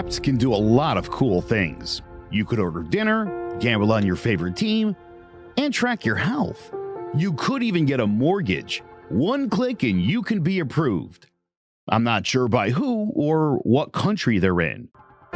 Apps can do a lot of cool things. You could order dinner, gamble on your favorite team, and track your health. You could even get a mortgage. One click and you can be approved. I'm not sure by who or what country they're in.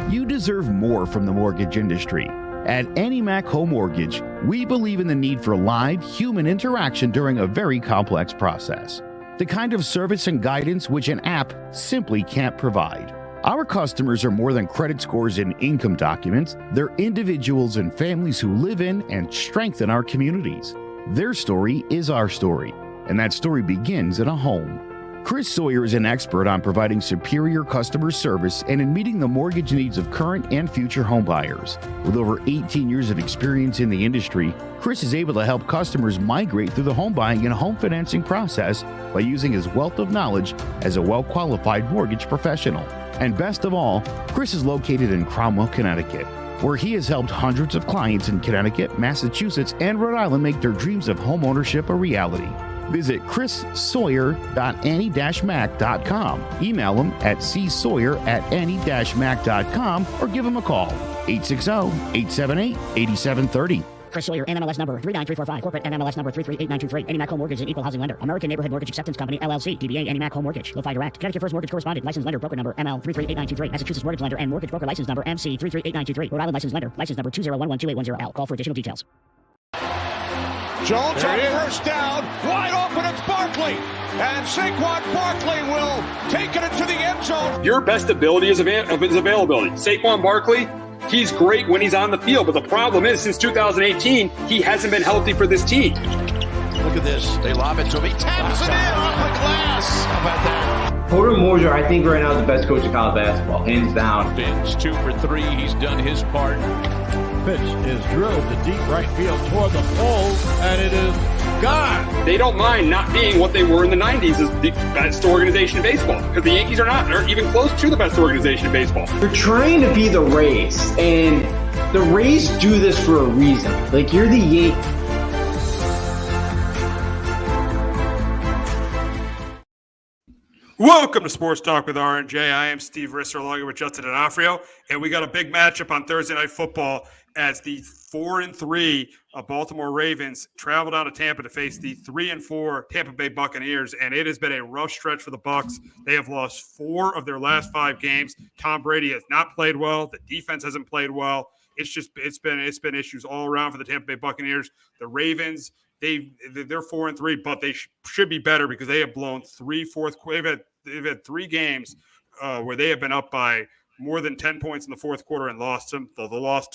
You deserve more from the mortgage industry. At AnyMac Home Mortgage, we believe in the need for live human interaction during a very complex process. The kind of service and guidance which an app simply can't provide. Our customers are more than credit scores and income documents. They're individuals and families who live in and strengthen our communities. Their story is our story, and that story begins in a home. Chris Sawyer is an expert on providing superior customer service and in meeting the mortgage needs of current and future homebuyers. With over 18 years of experience in the industry, Chris is able to help customers migrate through the home buying and home financing process by using his wealth of knowledge as a well-qualified mortgage professional. And best of all, Chris is located in Cromwell, Connecticut, where he has helped hundreds of clients in Connecticut, Massachusetts, and Rhode Island make their dreams of homeownership a reality. Visit chrissawyer.any-mac.com. Email him at csawyer@any-mac.com or give him a call, 860-878-8730. Chris Sawyer, NMLS number 39345, corporate NMLS number 338923. AnyMac Home Mortgage is an equal housing lender. American Neighborhood Mortgage Acceptance Company, LLC. DBA AnyMac Home Mortgage. Lo-Fi Direct. Connecticut First Mortgage Correspondent. License lender. Broker number ML 338923. Massachusetts Mortgage Lender and Mortgage Broker License number MC 338923. Rhode Island License Lender. License number 201128110L. Call for additional details. Jones on first down, wide open, it's Barkley. And Saquon Barkley will take it into the end zone. Your best ability is availability. Saquon Barkley, he's great when he's on the field, but the problem is since 2018, he hasn't been healthy for this team. Look at this. They lob it to him. He taps it in off the glass. How about that? Porter Moser, I think right now is the best coach in college basketball, hands down. Fins 2 for 3. He's done his part. Pitch is drilled to deep right field toward the pole, and it is gone. They don't mind not being what they were in the 90s as the best organization in baseball, because the Yankees are not. They're even close to the best organization in baseball. You're trying to be the Rays, and the Rays do this for a reason. Like, you're the Yankees. Welcome to Sports Talk with R&J. I am Steve Risser along with Justin D'Onofrio, and we got a big matchup on Thursday Night Football as the 4-3 Baltimore Ravens travel down to Tampa to face the 3-4 Tampa Bay Buccaneers, and it has been a rough stretch for the Bucs. They have lost 4 of their last 5 games. Tom Brady has not played well. The defense hasn't played well. It's been issues all around for the Tampa Bay Buccaneers. The Ravens, they're 4-3, but they should be better because they have blown 3 fourth. They've had 3 games where they have been up by more than 10 points in the fourth quarter and lost them. The loss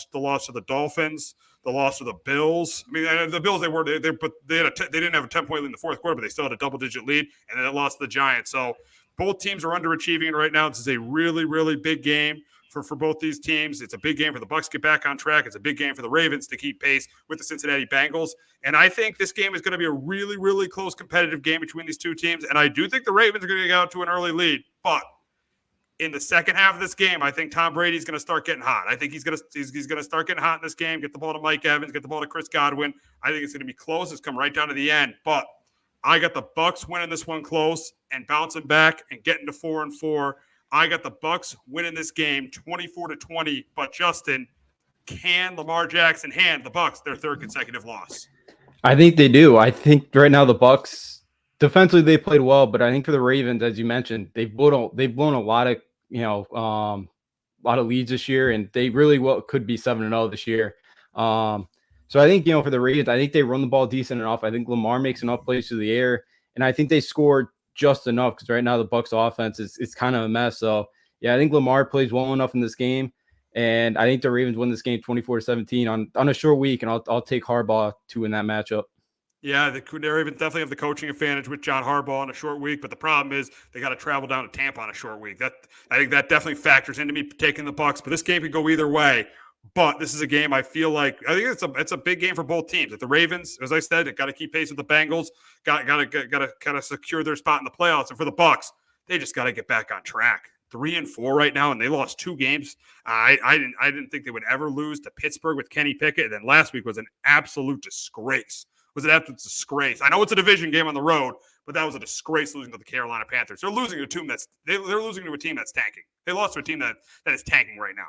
to the Dolphins, the loss to the Bills. I mean, the Bills they didn't have a 10-point lead in the fourth quarter, but they still had a double-digit lead, and then they lost to the Giants. So both teams are underachieving right now. This is a really, really big game for both these teams. It's a big game for the Bucs to get back on track. It's a big game for the Ravens to keep pace with the Cincinnati Bengals. And I think this game is going to be a really, really close competitive game between these two teams. And I do think the Ravens are going to get out to an early lead. But in the second half of this game, I think Tom Brady's going to start getting hot. I think he's going to start getting hot in this game, get the ball to Mike Evans, get the ball to Chris Godwin. I think it's going to be close. It's come right down to the end. But I got the Bucs winning this one close and bouncing back and getting to 4-4. I got the Bucs winning this game 24-20, but Justin, can Lamar Jackson hand the Bucs their 3rd consecutive loss? I think they do. I think right now the Bucs defensively they played well, but I think for the Ravens, as you mentioned, they've blown a lot of a lot of leads this year, and they really could be 7-0 this year. So I think for the Ravens, I think they run the ball decent enough. I think Lamar makes enough plays through the air, and I think they scored just enough because right now the Bucs offense is kind of a mess. So yeah, I think Lamar plays well enough in this game, and I think the Ravens win this game 24-17 on a short week, and I'll take Harbaugh to win that matchup. Yeah, the Ravens definitely have the coaching advantage with John Harbaugh on a short week, but the problem is they got to travel down to Tampa on a short week. I think that definitely factors into me taking the Bucs, but this game could go either way. But this is a game I think it's a big game for both teams. If the Ravens, as I said, they got to keep pace with the Bengals, got to kind of secure their spot in the playoffs. And for the Bucs, they just got to get back on track. 3-4 right now, and they lost 2 games. I didn't think they would ever lose to Pittsburgh with Kenny Pickett. And then last week was an absolute disgrace. I know it's a division game on the road, but that was a disgrace losing to the Carolina Panthers. They're losing to a team they're losing to a team that's tanking. They lost to a team that is tanking right now.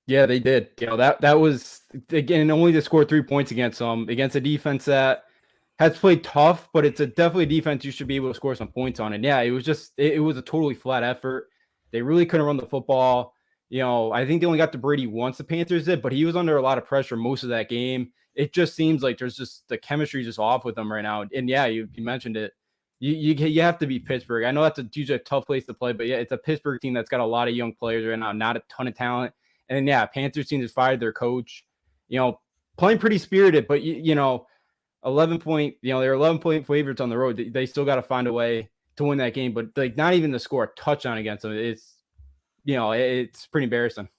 Yeah, they did. That was, again, only to score 3 points against them, against a defense that has played tough, but it's definitely a defense you should be able to score some points on. And yeah, it was a totally flat effort. They really couldn't run the football. I think they only got to Brady once, the Panthers did, but he was under a lot of pressure most of that game. It just seems like there's just the chemistry just off with them right now. And yeah, you mentioned it. You have to beat Pittsburgh. I know that's usually a tough place to play, but yeah, it's a Pittsburgh team that's got a lot of young players right now, not a ton of talent. And then, yeah, Panthers team just fired their coach, playing pretty spirited, but 11 point, they're 11-point favorites on the road. They still got to find a way to win that game, but like not even to score a touchdown against them. It's pretty embarrassing.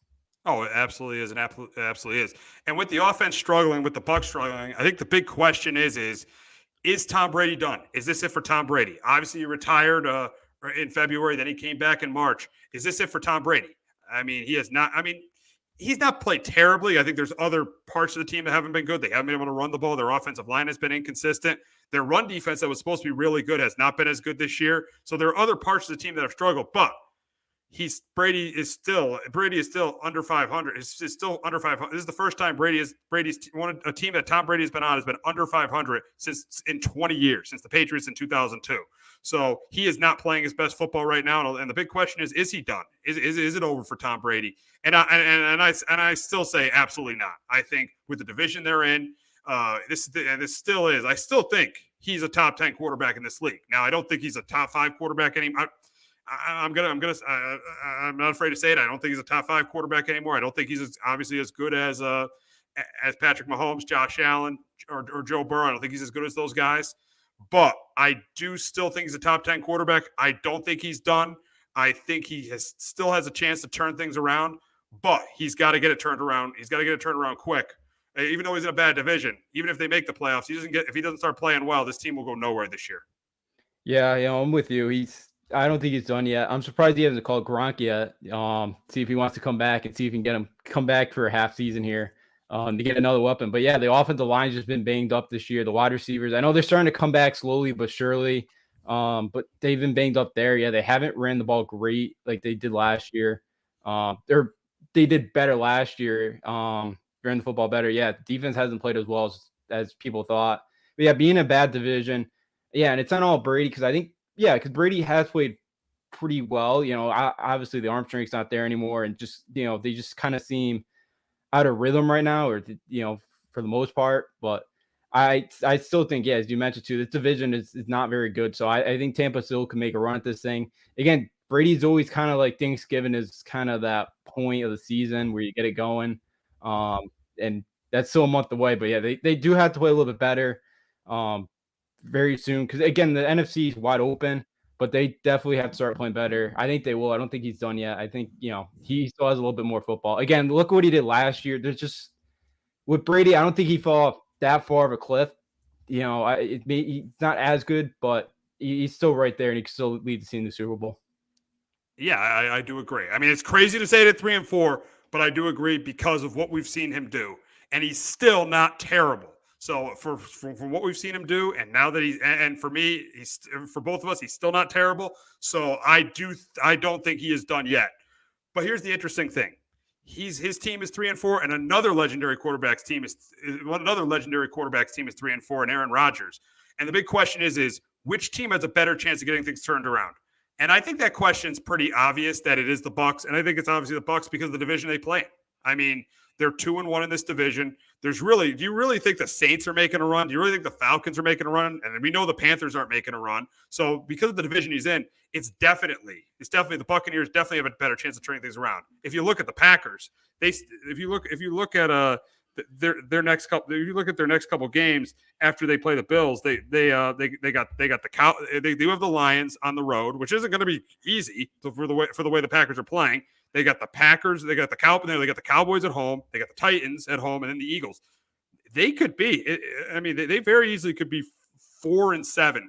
Oh, it absolutely is. And absolutely is. And with the offense struggling, with the Bucs struggling, I think the big question is Tom Brady done? Is this it for Tom Brady? Obviously, he retired in February. Then he came back in March. Is this it for Tom Brady? I mean, he has not. I mean, he's not played terribly. I think there's other parts of the team that haven't been good. They haven't been able to run the ball. Their offensive line has been inconsistent. Their run defense that was supposed to be really good has not been as good this year. So there are other parts of the team that have struggled. But Brady is still under 500. It's still under 500. This is the first time Brady's a team that Tom Brady has been on has been under 500 since in 20 years, since the Patriots in 2002. So he is not playing his best football right now. And the big question is he done? Is it over for Tom Brady? And I still say absolutely not. I think with the division they're in, this still is. I still think he's a top 10 quarterback in this league. Now I don't think he's a top 5 quarterback anymore. I'm not afraid to say it. I don't think he's a top 5 quarterback anymore. I don't think he's obviously as good as Patrick Mahomes, Josh Allen, or Joe Burrow. I don't think he's as good as those guys. But I do still think he's a top 10 quarterback. I don't think he's done. I think he still has a chance to turn things around, but he's got to get it turned around. He's got to get it turned around quick. Even though he's in a bad division, even if they make the playoffs, if he doesn't start playing well, this team will go nowhere this year. Yeah, I'm with you. I don't think he's done yet. I'm surprised he hasn't called Gronk yet. See if he wants to come back and see if he can get him come back for a half season here to get another weapon. But yeah, the offensive line's just been banged up this year. The wide receivers, I know they're starting to come back slowly but surely. But they've been banged up there. Yeah, they haven't ran the ball great like they did last year. They did better last year. Ran the football better. Yeah, defense hasn't played as well as people thought. But yeah, being a bad division. Yeah, and it's not all Brady because I think, because Brady has played pretty well. Obviously the arm strength's not there anymore, and just they just kind of seem out of rhythm right now, or for the most part. But I still think, as you mentioned too, this division is not very good. So I think Tampa still can make a run at this thing. Again, Brady's always kind of like Thanksgiving is kind of that point of the season where you get it going, and that's still a month away. But yeah, they do have to play a little bit better. Very soon, because again the NFC is wide open, but they definitely have to start playing better. I think they will. I don't think he's done yet. I think he still has a little bit more football. Again, look what he did last year. There's just with Brady, I don't think he fell off that far of a cliff. He's not as good, but he's still right there, and he can still lead the team to the Super Bowl. Yeah, I do agree. I mean, it's crazy to say it at 3-4, but I do agree because of what we've seen him do, and he's still not terrible. So from what we've seen him do, and now that for me, for both of us, he's still not terrible. So I don't think he is done yet. But here's the interesting thing: his team is 3-4, and another legendary quarterback's team is 3-4, and Aaron Rodgers. And the big question is which team has a better chance of getting things turned around? And I think that question's pretty obvious that it is the Bucs, and I think it's obviously the Bucs because of the division they play in. I mean, they're 2-1 in this division. Do you really think the Saints are making a run? Do you really think the Falcons are making a run? And we know the Panthers aren't making a run. So because of the division he's in, it's definitely the Buccaneers definitely have a better chance of turning things around. If you look at the Packers, if you look at their next couple games after they play the Bills, they got the cow. They do have the Lions on the road, which isn't going to be easy for the way the Packers are playing. They got the Packers, they got the Cowboys at home, they got the Titans at home, and then the Eagles. They could be. They very easily could be 4-7.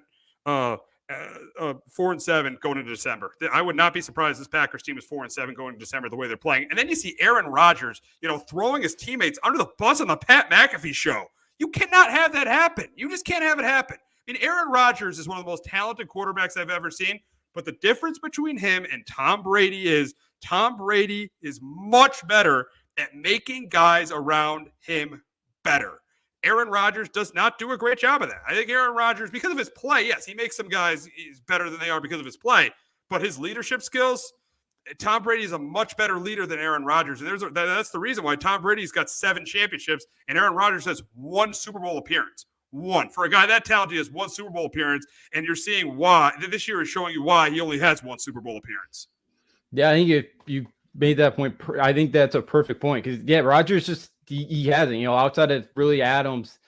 4-7 going into December. I would not be surprised this Packers team is 4-7 going into December the way they're playing. And then you see Aaron Rodgers, throwing his teammates under the bus on the Pat McAfee show. You cannot have that happen. You just can't have it happen. mean, Aaron Rodgers is one of the most talented quarterbacks I've ever seen. But the difference between him and Tom Brady is much better at making guys around him better. Aaron Rodgers does not do a great job of that. I think Aaron Rodgers, because of his play, yes, he makes some guys better than they are because of his play, but his leadership skills, Tom Brady is a much better leader than Aaron Rodgers. And that's the reason why Tom Brady's got 7 championships and Aaron Rodgers has 1 Super Bowl appearance. 1. For a guy that talented, he has 1 Super Bowl appearance, and you're seeing why. This year is showing you why he only has 1 Super Bowl appearance. Yeah, I think if you made that point, I think that's a perfect point because, yeah, Rodgers just he hasn't, outside of really Adams.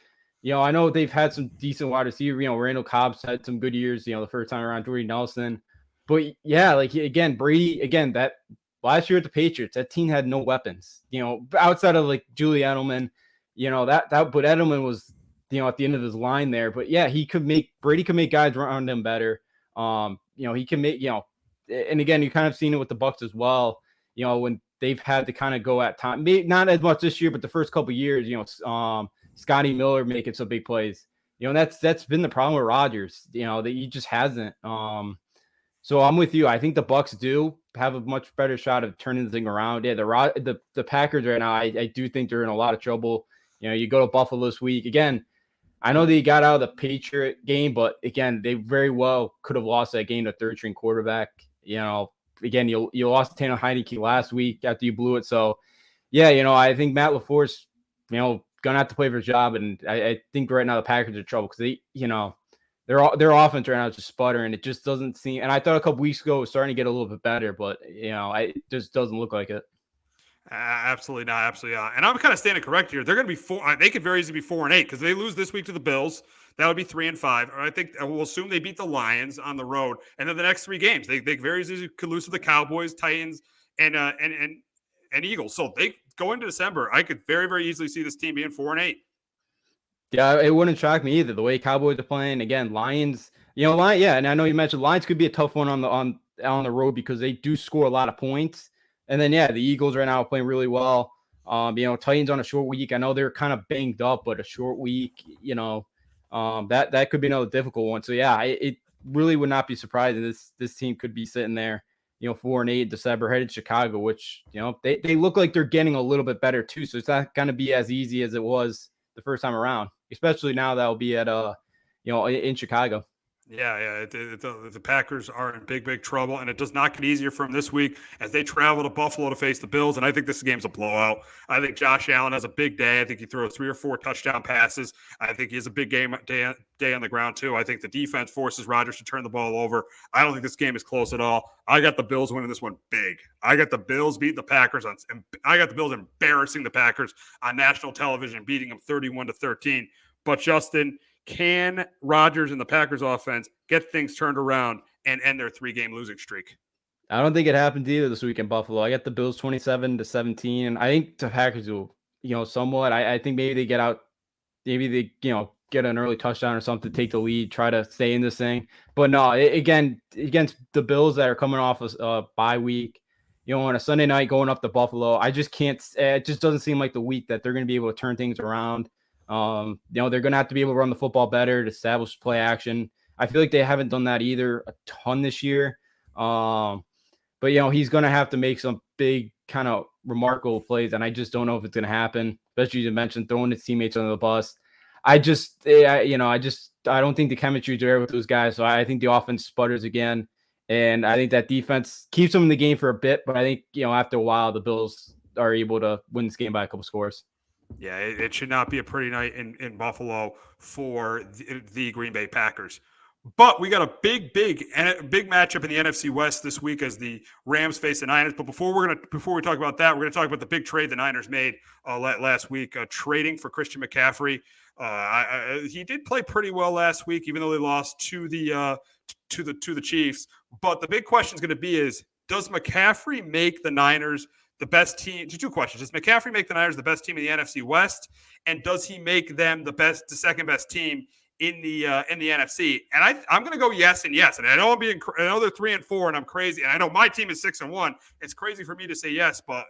I know they've had some decent wide receiver. Randall Cobb's had some good years, the first time around, Jordy Nelson. But, yeah, Brady, that last year at the Patriots, that team had no weapons, outside of, Julie Edelman, but Edelman was, at the end of his line there. But, yeah, Brady could make guys around him better. He can make, and again, you kind of seen it with the Bucs as well, when they've had to kind of go at time, maybe not as much this year, but the first couple of years, Scotty Miller making some big plays, and that's been the problem with Rodgers, that he just hasn't. So I'm with you. I think the Bucs do have a much better shot of turning the thing around. Yeah, the Packers right now, I do think they're in a lot of trouble. You go to Buffalo this week. Again, I know they got out of the Patriot game, but again, they very well could have lost that game to third-string quarterback. Again, you lost to Tanner Heineke last week after you blew it. So, yeah, I think Matt LaFleur's, gonna have to play for his job, and I think right now the Packers are in trouble because their offense right now is just sputtering. It just doesn't seem. And I thought a couple weeks ago it was starting to get a little bit better, but it just doesn't look like it. Absolutely not. And I'm kind of standing correct here. They're going to be 4. They could very easily be 4-8 because they lose this week to the Bills. That would be 3-5. Or I think we'll assume they beat the Lions on the road, and then the next 3 games they very easily could lose to the Cowboys, Titans, and Eagles. So they go into December. I could very, very easily see this team being 4-8. Yeah, it wouldn't shock me either. The way Cowboys are playing again, Lions. Yeah, and I know you mentioned Lions could be a tough one on the road because they do score a lot of points. And then, yeah, the Eagles right now are playing really well. Titans on a short week. I know they're kind of banged up, but a short week, that could be another difficult one. So, yeah, it really would not be surprising. This team could be sitting there, 4-8 in December, headed to Chicago, which, they look like they're getting a little bit better too. So it's not going to be as easy as it was the first time around, especially now that will be at, in Chicago. Yeah. The Packers are in big, big trouble, and it does not get easier for them this week as they travel to Buffalo to face the Bills, and I think this game's a blowout. I think Josh Allen has a big day. I think he throws 3 or 4 touchdown passes. I think he has a big day on the ground, too. I think the defense forces Rodgers to turn the ball over. I don't think this game is close at all. I got the Bills winning this one big. I got the Bills beating the Packers. I got the Bills embarrassing the Packers on national television, beating them 31-13. But, Justin, can Rodgers and the Packers offense get things turned around and end their 3-game losing streak? I don't think it happens either this week in Buffalo. I got the Bills 27-17, and I think the Packers will, somewhat. I think maybe they get out, maybe they, get an early touchdown or something, take the lead, try to stay in this thing. But no, again, against the Bills that are coming off a bye week, on a Sunday night going up to Buffalo, I just can't. It just doesn't seem like the week that they're going to be able to turn things around. They're going to have to be able to run the football better, to establish play action. I feel like they haven't done that either a ton this year. But he's going to have to make some big kind of remarkable plays, and I just don't know if it's going to happen. Especially you mentioned throwing his teammates under the bus. I don't think the chemistry is there with those guys. So I think the offense sputters again, and I think that defense keeps them in the game for a bit. But I think after a while, the Bills are able to win this game by a couple scores. Yeah, it should not be a pretty night in Buffalo for the Green Bay Packers. But we got a big matchup in the NFC West this week as the Rams face the Niners. But before we talk about that, we're gonna talk about the big trade the Niners made last week, trading for Christian McCaffrey. He did play pretty well last week, even though they lost to the Chiefs. But the big question is going to be: does McCaffrey make the Niners the best team? 2 questions. Does McCaffrey make the Niners the best team in the NFC West? And does he make them the second best team in the NFC? And I'm going to go yes and yes. And I know I know they're 3-4, and I'm crazy. And I know my team is 6-1. It's crazy for me to say yes, but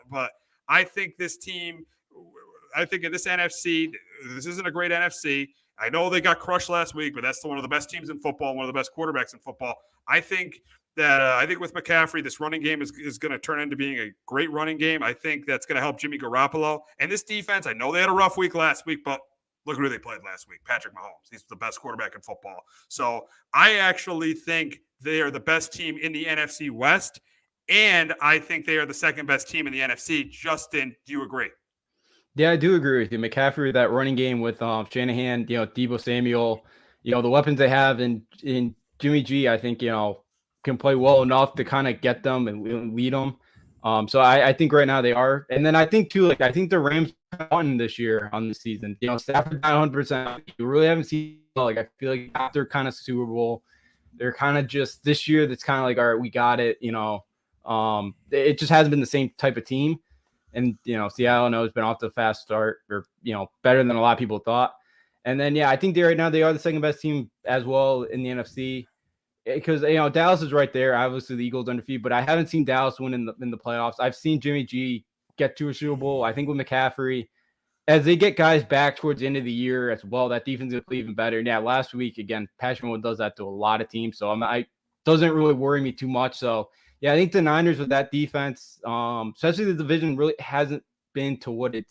I think this team. I think in this NFC, this isn't a great NFC. I know they got crushed last week, but that's one of the best teams in football, one of the best quarterbacks in football. I think with McCaffrey, this running game is going to turn into being a great running game. I think that's going to help Jimmy Garoppolo. And this defense, I know they had a rough week last week, but look at who they played last week, Patrick Mahomes. He's the best quarterback in football. So I actually think they are the best team in the NFC West, and I think they are the second best team in the NFC. Justin, do you agree? Yeah, I do agree with you. McCaffrey, that running game with Shanahan, Deebo Samuel, the weapons they have in Jimmy G, I think, can play well enough to kind of get them and lead them. So I think right now they are. And then I think too, I think the Rams won this year on the season. Stafford not 100%. You really haven't seen, I feel like after kind of Super Bowl, they're kind of just this year that's kind of like, all right, we got it. It just hasn't been the same type of team. And, Seattle, I know, has been off to a fast start, or, better than a lot of people thought. And then, I think right now they are the second best team as well in the NFC, because, Dallas is right there. Obviously, the Eagles undefeated, but I haven't seen Dallas win in the playoffs. I've seen Jimmy G get to a Super Bowl. I think with McCaffrey, as they get guys back towards the end of the year as well, that defense is even better. And last week, again, Patrick Mahomes does that to a lot of teams. So I doesn't really worry me too much. So, I think the Niners with that defense, especially the division, really hasn't been to what a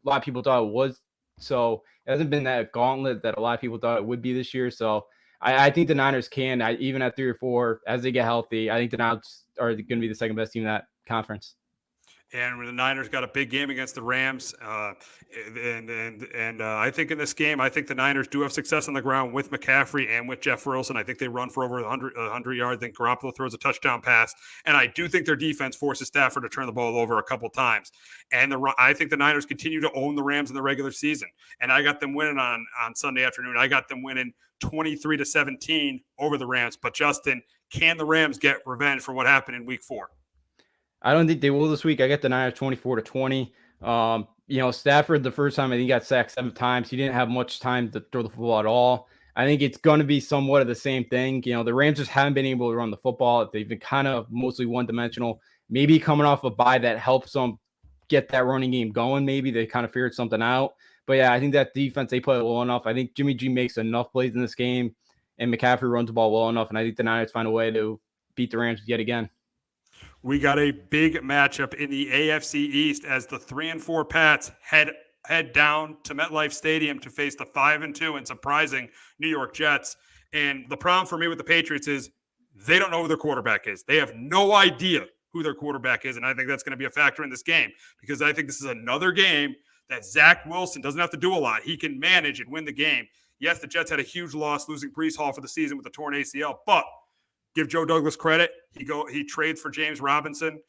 lot of people thought it was. So it hasn't been that gauntlet that a lot of people thought it would be this year. So I think the Niners can, even at 3 or 4, as they get healthy, I think the Niners are going to be the second best team in that conference. And the Niners got a big game against the Rams, and I think in this game, I think the Niners do have success on the ground with McCaffrey and with Jeff Wilson. I think they run for over 100 yards. I think Garoppolo throws a touchdown pass, and I do think their defense forces Stafford to turn the ball over a couple times. And I think the Niners continue to own the Rams in the regular season, and I got them winning on Sunday afternoon. I got them winning 23-17 over the Rams. But Justin, can the Rams get revenge for what happened in Week 4? I don't think they will this week. I got the Niners 24-20. Stafford, the first time, I think he got sacked 7 times. He didn't have much time to throw the football at all. I think it's going to be somewhat of the same thing. The Rams just haven't been able to run the football. They've been kind of mostly one-dimensional. Maybe coming off a bye that helps them get that running game going. Maybe they kind of figured something out. But, I think that defense, they play well enough. I think Jimmy G makes enough plays in this game, and McCaffrey runs the ball well enough. And I think the Niners find a way to beat the Rams yet again. We got a big matchup in the AFC East as the 3-4 Pats head down to MetLife Stadium to face the 5-2 and surprising New York Jets. And the problem for me with the Patriots is they don't know who their quarterback is. They have no idea who their quarterback is, and I think that's going to be a factor in this game because I think this is another game that Zach Wilson doesn't have to do a lot. He can manage and win the game. Yes, the Jets had a huge loss losing Breece Hall for the season with a torn ACL, but give Joe Douglas credit. He trades for James Robinson,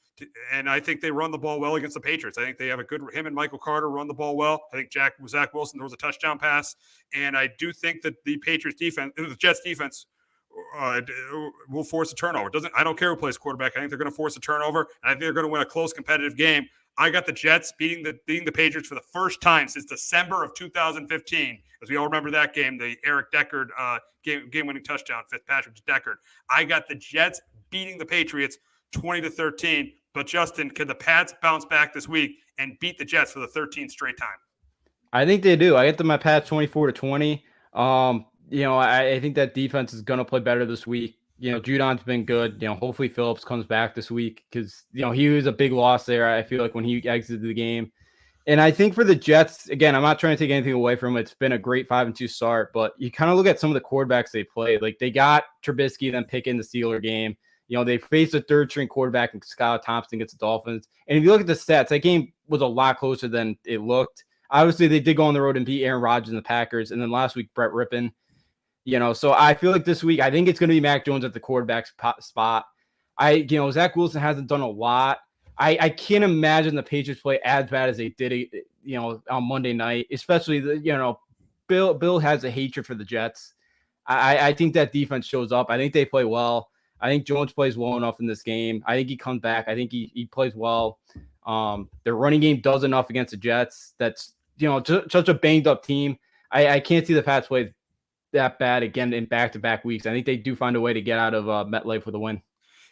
and I think they run the ball well against the Patriots. I think they have him and Michael Carter run the ball well. I think Zach Wilson throws a touchdown pass, and I do think that the Patriots defense, the Jets defense, will force a turnover. I don't care who plays quarterback. I think they're going to force a turnover, and I think they're going to win a close competitive game. I got the Jets beating the Patriots for the first time since December of 2015. As we all remember that game, the Eric Deckard game-winning touchdown, Fitzpatrick to Deckard. I got the Jets beating the Patriots 20-13. But Justin, can the Pats bounce back this week and beat the Jets for the 13th straight time? I think they do. I get them at Pats 24-20. I think that defense is going to play better this week. Judon's been good. Hopefully Phillips comes back this week because, he was a big loss there, I feel like, when he exited the game. And I think for the Jets, again, I'm not trying to take anything away from it. It's been a great 5-2 start, but you kind of look at some of the quarterbacks they played. Like, they got Trubisky, then pick in the Steeler game. They faced a third-string quarterback in Scott Thompson against the Dolphins. And if you look at the stats, that game was a lot closer than it looked. Obviously, they did go on the road and beat Aaron Rodgers and the Packers. And then last week, Brett Rippon. So I feel like this week, I think it's going to be Mac Jones at the quarterback spot. Zach Wilson hasn't done a lot. I can't imagine the Patriots play as bad as they did, on Monday night, especially Bill has a hatred for the Jets. I think that defense shows up. I think they play well. I think Jones plays well enough in this game. I think he comes back. I think he plays well. Their running game does enough against the Jets. That's, such a banged up team. I can't see the Pats play that bad again in back-to-back weeks. I think they do find a way to get out of MetLife with a win.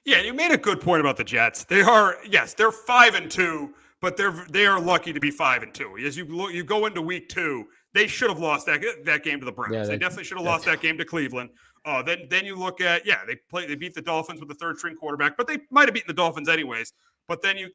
Yeah, you made a good point about the Jets. They're 5-2, but they are lucky to be 5-2. As you go into week 2, They should have lost that game to the Browns. Yeah, they definitely should have lost that game to Cleveland. Then you look at they beat the Dolphins with the third string quarterback, but they might have beaten the Dolphins anyways. But then you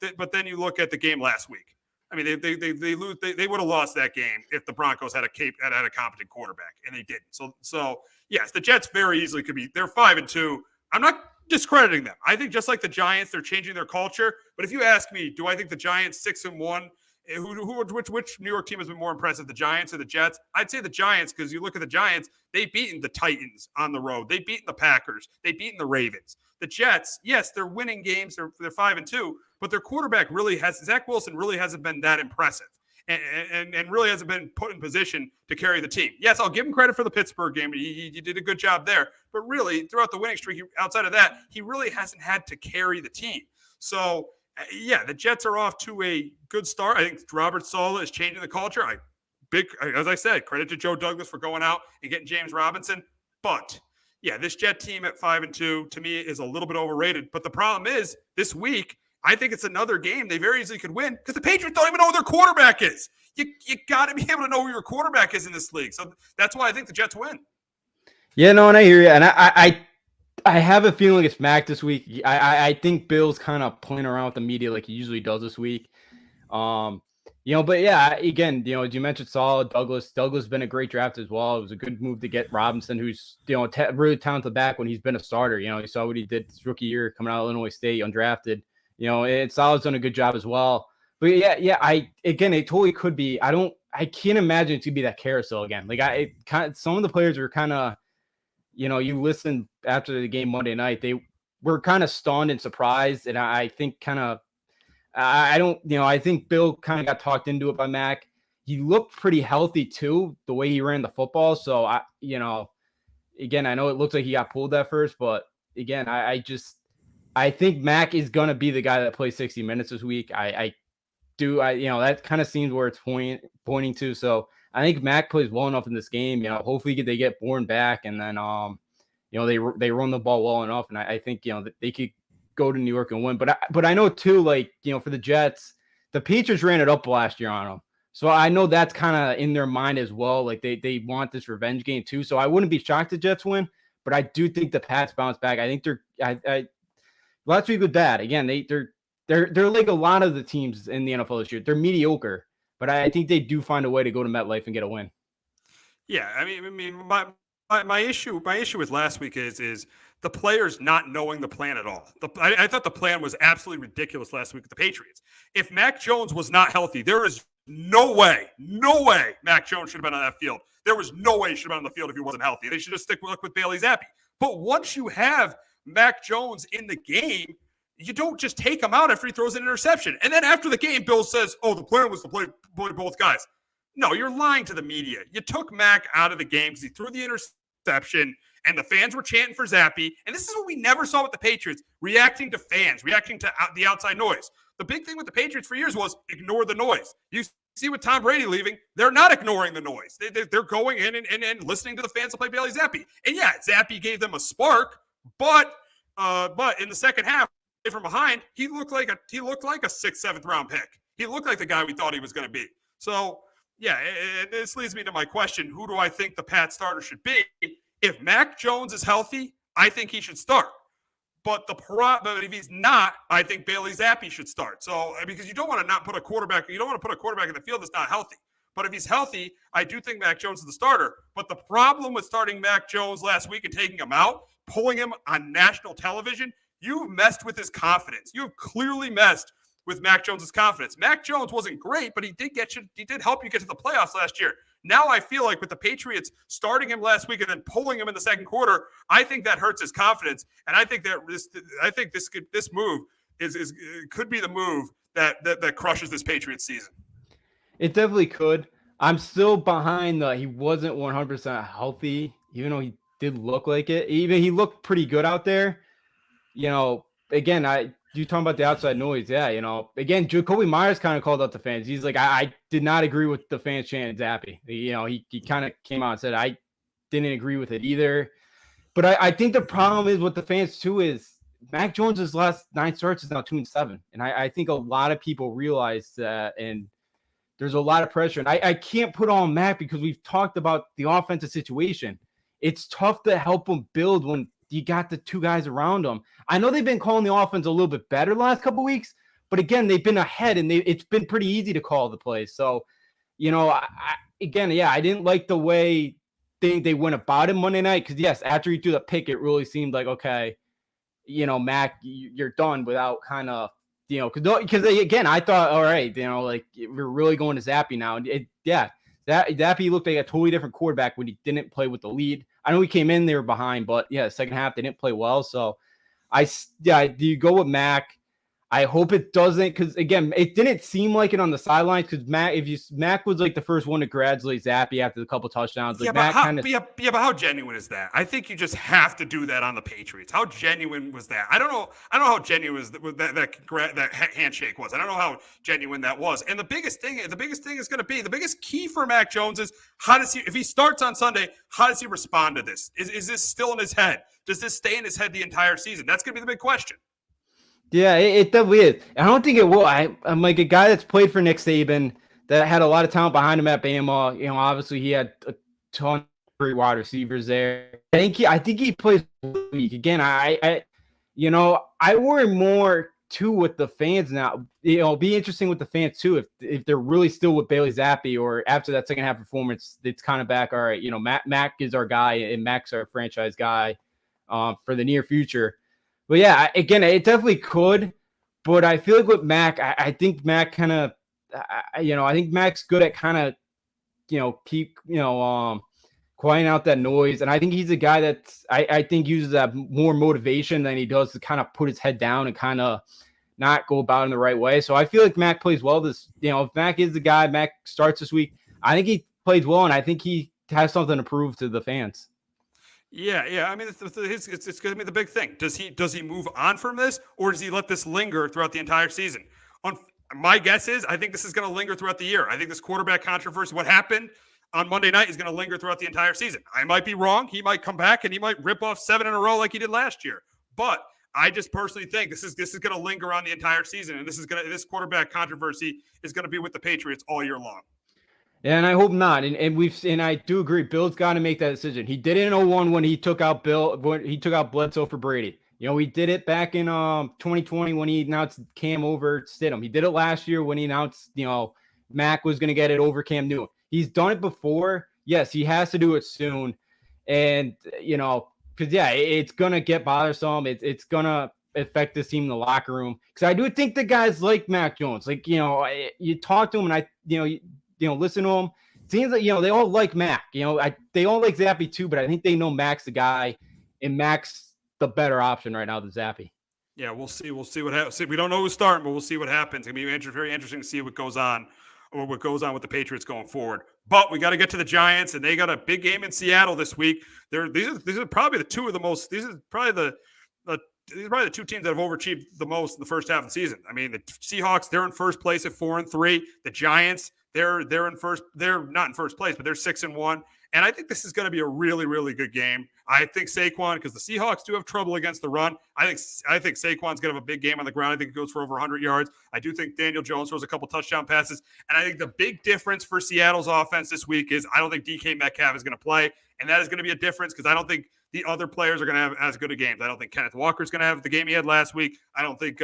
look at the game last week. I mean, they lose. They would have lost that game if the Broncos had a competent quarterback, and they didn't. So yes, the Jets very easily could be. They're 5-2. I'm not discrediting them. I think just like the Giants, they're changing their culture. But if you ask me, do I think the Giants 6-1? Which New York team has been more impressive, the Giants or the Jets? I'd say the Giants, because you look at the Giants, they've beaten the Titans on the road. They've beaten the Packers. They've beaten the Ravens. The Jets, yes, they're winning games. They're 5-2, but their quarterback Zach Wilson really hasn't been that impressive and really hasn't been put in position to carry the team. Yes, I'll give him credit for the Pittsburgh game. He did a good job there, but really throughout the winning streak, outside of that, he really hasn't had to carry the team. So, yeah, the Jets are off to a good start. I think Robert Saleh is changing the culture. As I said, credit to Joe Douglas for going out and getting James Robinson. But, yeah, this Jet team at 5-2 to me is a little bit overrated. But the problem is this week, I think it's another game they very easily could win because the Patriots don't even know who their quarterback is. You got to be able to know who your quarterback is in this league. So that's why I think the Jets win. Yeah, no, and I hear you. And I have a feeling it's Mac this week. I think Bill's kind of playing around with the media like he usually does this week. But yeah, again, as you mentioned, Saleh, Douglas has been a great draft as well. It was a good move to get Robinson, who's, really talented back when he's been a starter. You saw what he did his rookie year coming out of Illinois State, undrafted. And Saleh's done a good job as well. But it totally could be. I can't imagine it to be that carousel again. Like some of the players are kind of, you listen after the game Monday night, they were kind of stunned and surprised. And I think I think Bill kind of got talked into it by Mac. He looked pretty healthy too, the way he ran the football. So again, I know it looks like he got pulled at first, but again, I think Mac is going to be the guy that plays 60 minutes this week. That kind of seems where it's pointing to. So I think Mac plays well enough in this game. Hopefully they get Bourne back, and then they run the ball well enough, and I think they could go to New York and win. But I know too, for the Jets, the Patriots ran it up last year on them, so I know that's kind of in their mind as well. Like they want this revenge game too. So I wouldn't be shocked if the Jets win, but I do think the Pats bounce back. I think they're last week was bad. Again, they're like a lot of the teams in the NFL this year. They're mediocre. But I think they do find a way to go to MetLife and get a win. Yeah, I mean, my issue with last week is the players not knowing the plan at all. I thought the plan was absolutely ridiculous last week with the Patriots. If Mac Jones was not healthy, there is no way Mac Jones should have been on that field. There was no way he should have been on the field if he wasn't healthy. They should just stick with Bailey Zappi. But once you have Mac Jones in the game, you don't just take him out after he throws an interception. And then after the game, Bill says, the plan was to play both guys. No, you're lying to the media. You took Mac out of the game because he threw the interception, and the fans were chanting for Zappi. And this is what we never saw with the Patriots, reacting to fans, reacting to the outside noise. The big thing with the Patriots for years was ignore the noise. You see with Tom Brady leaving, they're not ignoring the noise. They're going in and listening to the fans to play Bailey Zappi. And yeah, Zappi gave them a spark, but in the second half, from behind, he looked like a 6th, 7th round pick. He looked like the guy we thought he was going to be. So, yeah, this leads me to my question. Who do I think the Pat starter should be? If Mac Jones is healthy, I think he should start. But if he's not, I think Bailey Zappi should start. So, because you don't want to not put a quarterback, you don't want to put a quarterback in the field that's not healthy. But if he's healthy, I do think Mac Jones is the starter. But the problem with starting Mac Jones last week and taking him out, pulling him on national television, you've messed with his confidence. You've clearly messed with Mac Jones' confidence. Mac Jones wasn't great, but he did help you get to the playoffs last year. Now I feel like with the Patriots starting him last week and then pulling him in the second quarter, I think that hurts his confidence. And I think this move could be the move that crushes this Patriots season. It definitely could. I'm still behind he wasn't 100% healthy, even though he did look like it. Even he looked pretty good out there. Again, you talking about the outside noise. Yeah, again, Jacoby Myers kind of called out the fans. He's like, I did not agree with the fans chanting Zappi. He kind of came out and said, I didn't agree with it either. But I think the problem is with the fans too is Mac Jones' last 9 starts is now 2-7. And I think a lot of people realize that. And there's a lot of pressure. And I can't put on Mac because we've talked about the offensive situation. It's tough to help him build when you got the two guys around him. I know they've been calling the offense a little bit better the last couple of weeks, but again, they've been ahead and it's been pretty easy to call the plays. So, I didn't like the way they went about it Monday night because, yes, after he threw the pick, it really seemed like, okay, Mac, you're done without kind of, because again, I thought, all right, like we're really going to Zappy now. And Zappy looked like a totally different quarterback when he didn't play with the lead. I know he came in, they were behind, but yeah, second half, they didn't play well. So do you go with Mac? I hope it doesn't, because again, it didn't seem like it on the sidelines. Because Mac was like the first one to congratulate Zappy after the couple touchdowns. Like but how genuine is that? I think you just have to do that on the Patriots. How genuine was that? I don't know how genuine that handshake was. I don't know how genuine that was. And the biggest thing is going to be the biggest key for Mac Jones is if he starts on Sunday, how does he respond to this? Is this still in his head? Does this stay in his head the entire season? That's going to be the big question. Yeah, it definitely is. I don't think it will. I'm like a guy that's played for Nick Saban that had a lot of talent behind him at Bama. Obviously he had a ton of great wide receivers there. I think he plays week. Again, I worry more too with the fans now. It'll be interesting with the fans too if they're really still with Bailey Zappi, or after that second half performance, it's kind of back. All right, Mac is our guy and Mac's our franchise guy for the near future. But yeah, again, it definitely could, but I feel like with Mac, I think Mac kind of, I think Mac's good at kind of, keep, quieting out that noise. And I think he's a guy that I think uses that more motivation than he does to kind of put his head down and kind of not go about it in the right way. So I feel like Mac plays well if Mac is the guy, Mac starts this week, I think he plays well, and I think he has something to prove to the fans. Yeah. I mean, it's going to be the big thing. Does he move on from this, or does he let this linger throughout the entire season? My guess is I think this is going to linger throughout the year. I think this quarterback controversy, what happened on Monday night, is going to linger throughout the entire season. I might be wrong. He might come back and he might rip off 7 in a row like he did last year. But I just personally think this is going to linger on the entire season, and this quarterback controversy is going to be with the Patriots all year long. And I hope not. And I do agree. Bill's got to make that decision. He did it in 2001 when he took out Bledsoe for Brady. He did it back in 2020 when he announced Cam over Stidham. He did it last year when he announced, Mac was going to get it over Cam Newton. He's done it before. Yes, he has to do it soon. And, because, it's going to get bothersome. It's going to affect this team in the locker room. Because I do think the guys like Mac Jones. Like, you talk to him and listen to him. It seems like, they all like Mac. They all like Zappy too, but I think they know Mac's the guy, and Mac's the better option right now than Zappy. Yeah, we'll see. We'll see what happens. We don't know who's starting, but we'll see what happens. It's going to be very interesting to see what goes on with the Patriots going forward. But we got to get to the Giants, and they got a big game in Seattle this week. These are probably the two of the most. These are probably the two teams that have overachieved the most in the first half of the season. I mean, the Seahawks, they're in first place at 4-3. The Giants, they're in first. They're not in first place, but they're 6-1. And I think this is going to be a really, really good game. I think Saquon, because the Seahawks do have trouble against the run. I think Saquon's going to have a big game on the ground. I think it goes for over 100 yards. I do think Daniel Jones throws a couple touchdown passes. And I think the big difference for Seattle's offense this week is I don't think DK Metcalf is going to play. And that is going to be a difference because I don't think the other players are going to have as good a game. I don't think Kenneth Walker's going to have the game he had last week. I don't think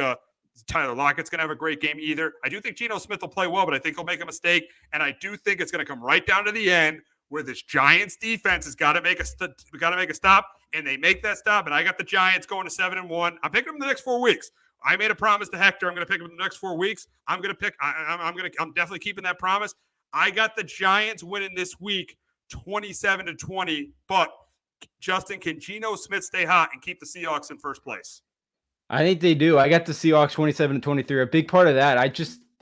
Tyler Lockett's going to have a greto game either. I do think Geno Smith will play well, but I think he'll make a mistake. And I do think it's going to come right down to the end where this Giants defense has got to make a stop, and they make that stop. And I got the Giants going to 7-1. I'm picking them the next 4 weeks. I made a promise to Hector. I'm going to pick them the next 4 weeks. I'm definitely keeping that promise. I got the Giants winning this week, 27-20. But Justin, can Geno Smith stay hot and keep the Seahawks in first place? I think they do. I got the Seahawks 27-23. A big part of that, I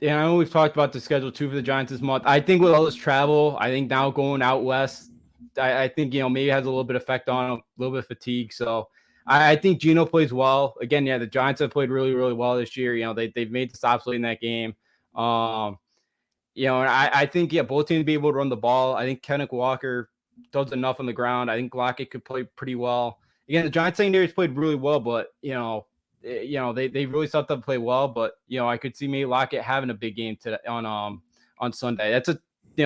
know we've talked about the schedule too for the Giants this month. I think with all this travel, I think now going out west, I think, maybe it has a little bit of effect on them, a little bit of fatigue. So I think Geno plays well. Again, the Giants have played really, really well this year. They've made the stops late in that game. And I think, both teams be able to run the ball. I think Kenneth Walker does enough on the ground. I think Lockett could play pretty well. Again, the Giants secondary's played really well, but, they really stepped up to play well, but I could see maybe Lockett having a big game today on on Sunday. That's a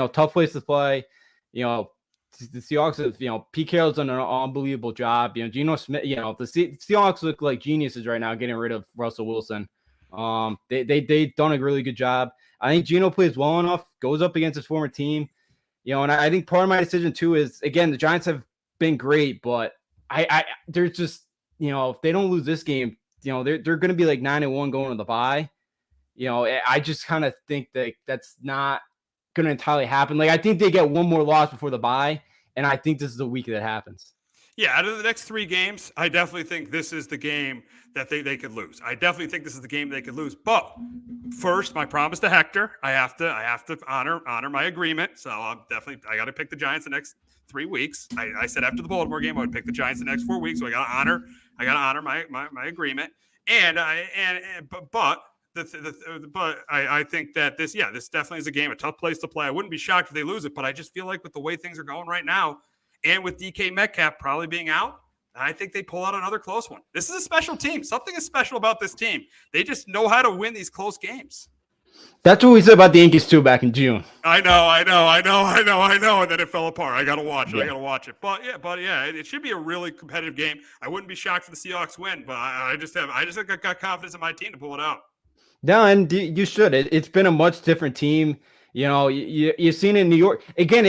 tough place to play. The Seahawks have, Pete Carroll's done an unbelievable job. Geno Smith, the Seahawks look like geniuses right now getting rid of Russell Wilson. They done a really good job. I think Geno plays well enough, goes up against his former team. And I think part of my decision too is, again, the Giants have been great, but they're just, if they don't lose this game, they're going to be like 9-1 going to the bye. I just kind of think that that's not going to entirely happen. Like, I think they get one more loss before the bye, and I think this is the week that happens. Yeah, out of the next 3 games, I definitely think this is the game that they could lose. I definitely think this is the game they could lose. But first, my promise to Hector, I have to honor my agreement. So I got to pick the Giants the next 3 weeks. I said after the Baltimore game I would pick the Giants the next 4 weeks. So I got to honor my agreement. But I think that this definitely is a game, a tough place to play. I wouldn't be shocked if they lose it, but I just feel like with the way things are going right now, and with DK Metcalf probably being out, I think they pull out another close one. This is a special team. Something is special about this team. They just know how to win these close games. That's what we said about the Yankees too back in June. I know. And then it fell apart. I got to watch it. But it should be a really competitive game. I wouldn't be shocked if the Seahawks win, but I just got confidence in my team to pull it out. No, and you should. It's been a much different team. You've seen in New York again.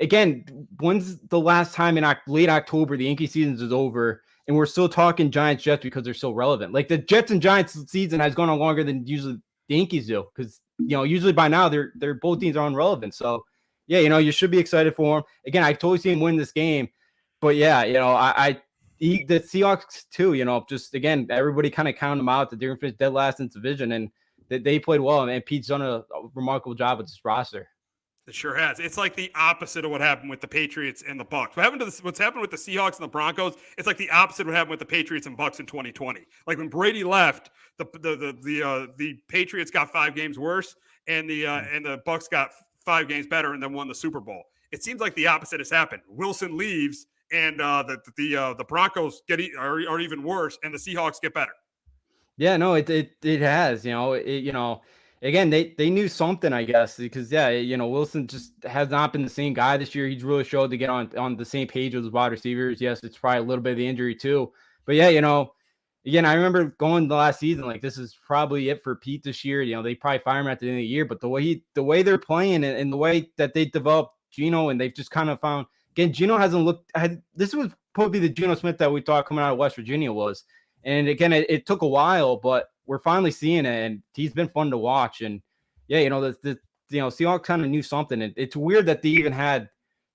Again, when's the last time in late October the Yankee season is over and we're still talking Giants Jets because they're so relevant? Like, the Jets and Giants season has gone on longer than usually the Yankees do, because usually by now they're both teams are irrelevant. So yeah, you should be excited for them. Again, I totally see him win this game, but yeah, the Seahawks too. Just again, everybody kind of counted them out that they're going to finish dead last in the division, and they played well, and Pete's done a remarkable job with this roster. It sure has. It's like the opposite of what happened with the Patriots and the Bucs. What's happened with the Seahawks and the Broncos? It's like the opposite of what happened with the Patriots and Bucs in 2020. Like, when Brady left, the Patriots got 5 games worse, and the Bucs got 5 games better, and then won the Super Bowl. It seems like the opposite has happened. Wilson leaves, and the Broncos are even worse, and the Seahawks get better. Yeah, no, it has. Again, they knew something, I guess, because Wilson just has not been the same guy this year. He's really showed to get on the same page with his wide receivers. Yes, it's probably a little bit of the injury too, but yeah, again, I remember going the last season, like, this is probably it for Pete this year. They probably fire him at the end of the year, but the way they're playing and the way that they developed Geno, and they've just kind of found, again, Geno hasn't looked. This was probably the Geno Smith that we thought coming out of West Virginia was, and again, it took a while, but we're finally seeing it, and he's been fun to watch. And yeah, the Seahawks kind of knew something. And it's weird that they even had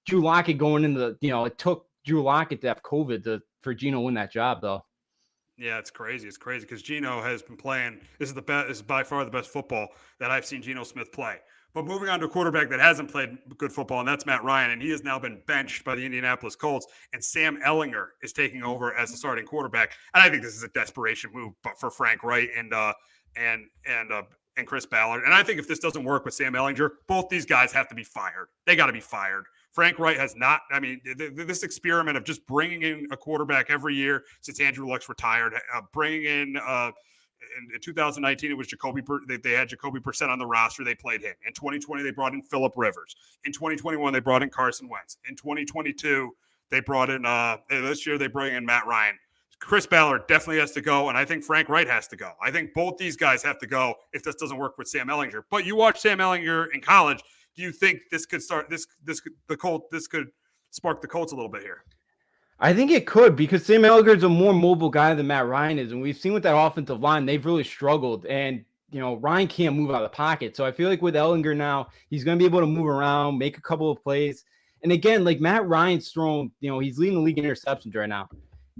Drew Lockett going into it took Drew Lockett to have COVID for Geno to win that job, though. Yeah, it's crazy. It's crazy because Geno has been playing. This is by far the best football that I've seen Geno Smith play. But moving on to a quarterback that hasn't played good football, and that's Matt Ryan, and he has now been benched by the Indianapolis Colts, and Sam Ehlinger is taking over as the starting quarterback. And I think this is a desperation move for Frank Wright and Chris Ballard. And I think if this doesn't work with Sam Ehlinger, both these guys have to be fired. They got to be fired. Frank Wright has not. I mean, this experiment of just bringing in a quarterback every year since Andrew Luck's retired, bringing in. In 2019, it was Jacoby. They had Jacoby Brissett on the roster. They played him. In 2020, they brought in Phillip Rivers. In 2021, they brought in Carson Wentz. In 2022, they brought in. This year, they bring in Matt Ryan. Chris Ballard definitely has to go, and I think Frank Wright has to go. I think both these guys have to go if this doesn't work with Sam Ehlinger. But you watch Sam Ehlinger in college. Do you think this could start? This could spark the Colts a little bit here? I think it could, because Sam Ehlinger is a more mobile guy than Matt Ryan is. And we've seen with that offensive line, they've really struggled. And, Ryan can't move out of the pocket. So I feel like with Ehlinger now, he's going to be able to move around, make a couple of plays. And again, like Matt Ryan's thrown, he's leading the league in interceptions right now.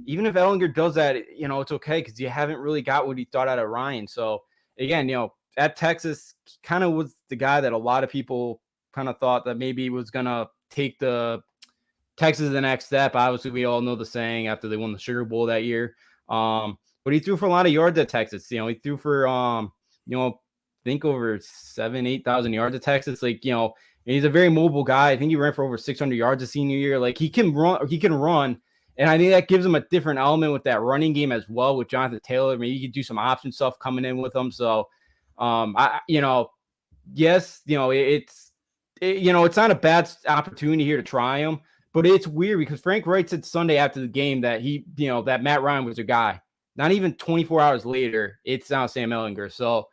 Even if Ehlinger does that, it's okay, because you haven't really got what he thought out of Ryan. So again, at Texas, kind of was the guy that a lot of people kind of thought that maybe was going to take the Texas the next step. Obviously, we all know the saying after they won the Sugar Bowl that year. But he threw for a lot of yards at Texas. He threw for I think over 8,000 yards at Texas. Like, he's a very mobile guy. I think he ran for over 600 yards a senior year. Like, he can run. And I think that gives him a different element with that running game as well with Jonathan Taylor. I mean, you could do some option stuff coming in with him. So, yes, it's not a bad opportunity here to try him, but it's weird because Frank Wright said Sunday after the game that that Matt Ryan was their guy. Not even 24 hours later, it's now Sam Ehlinger. So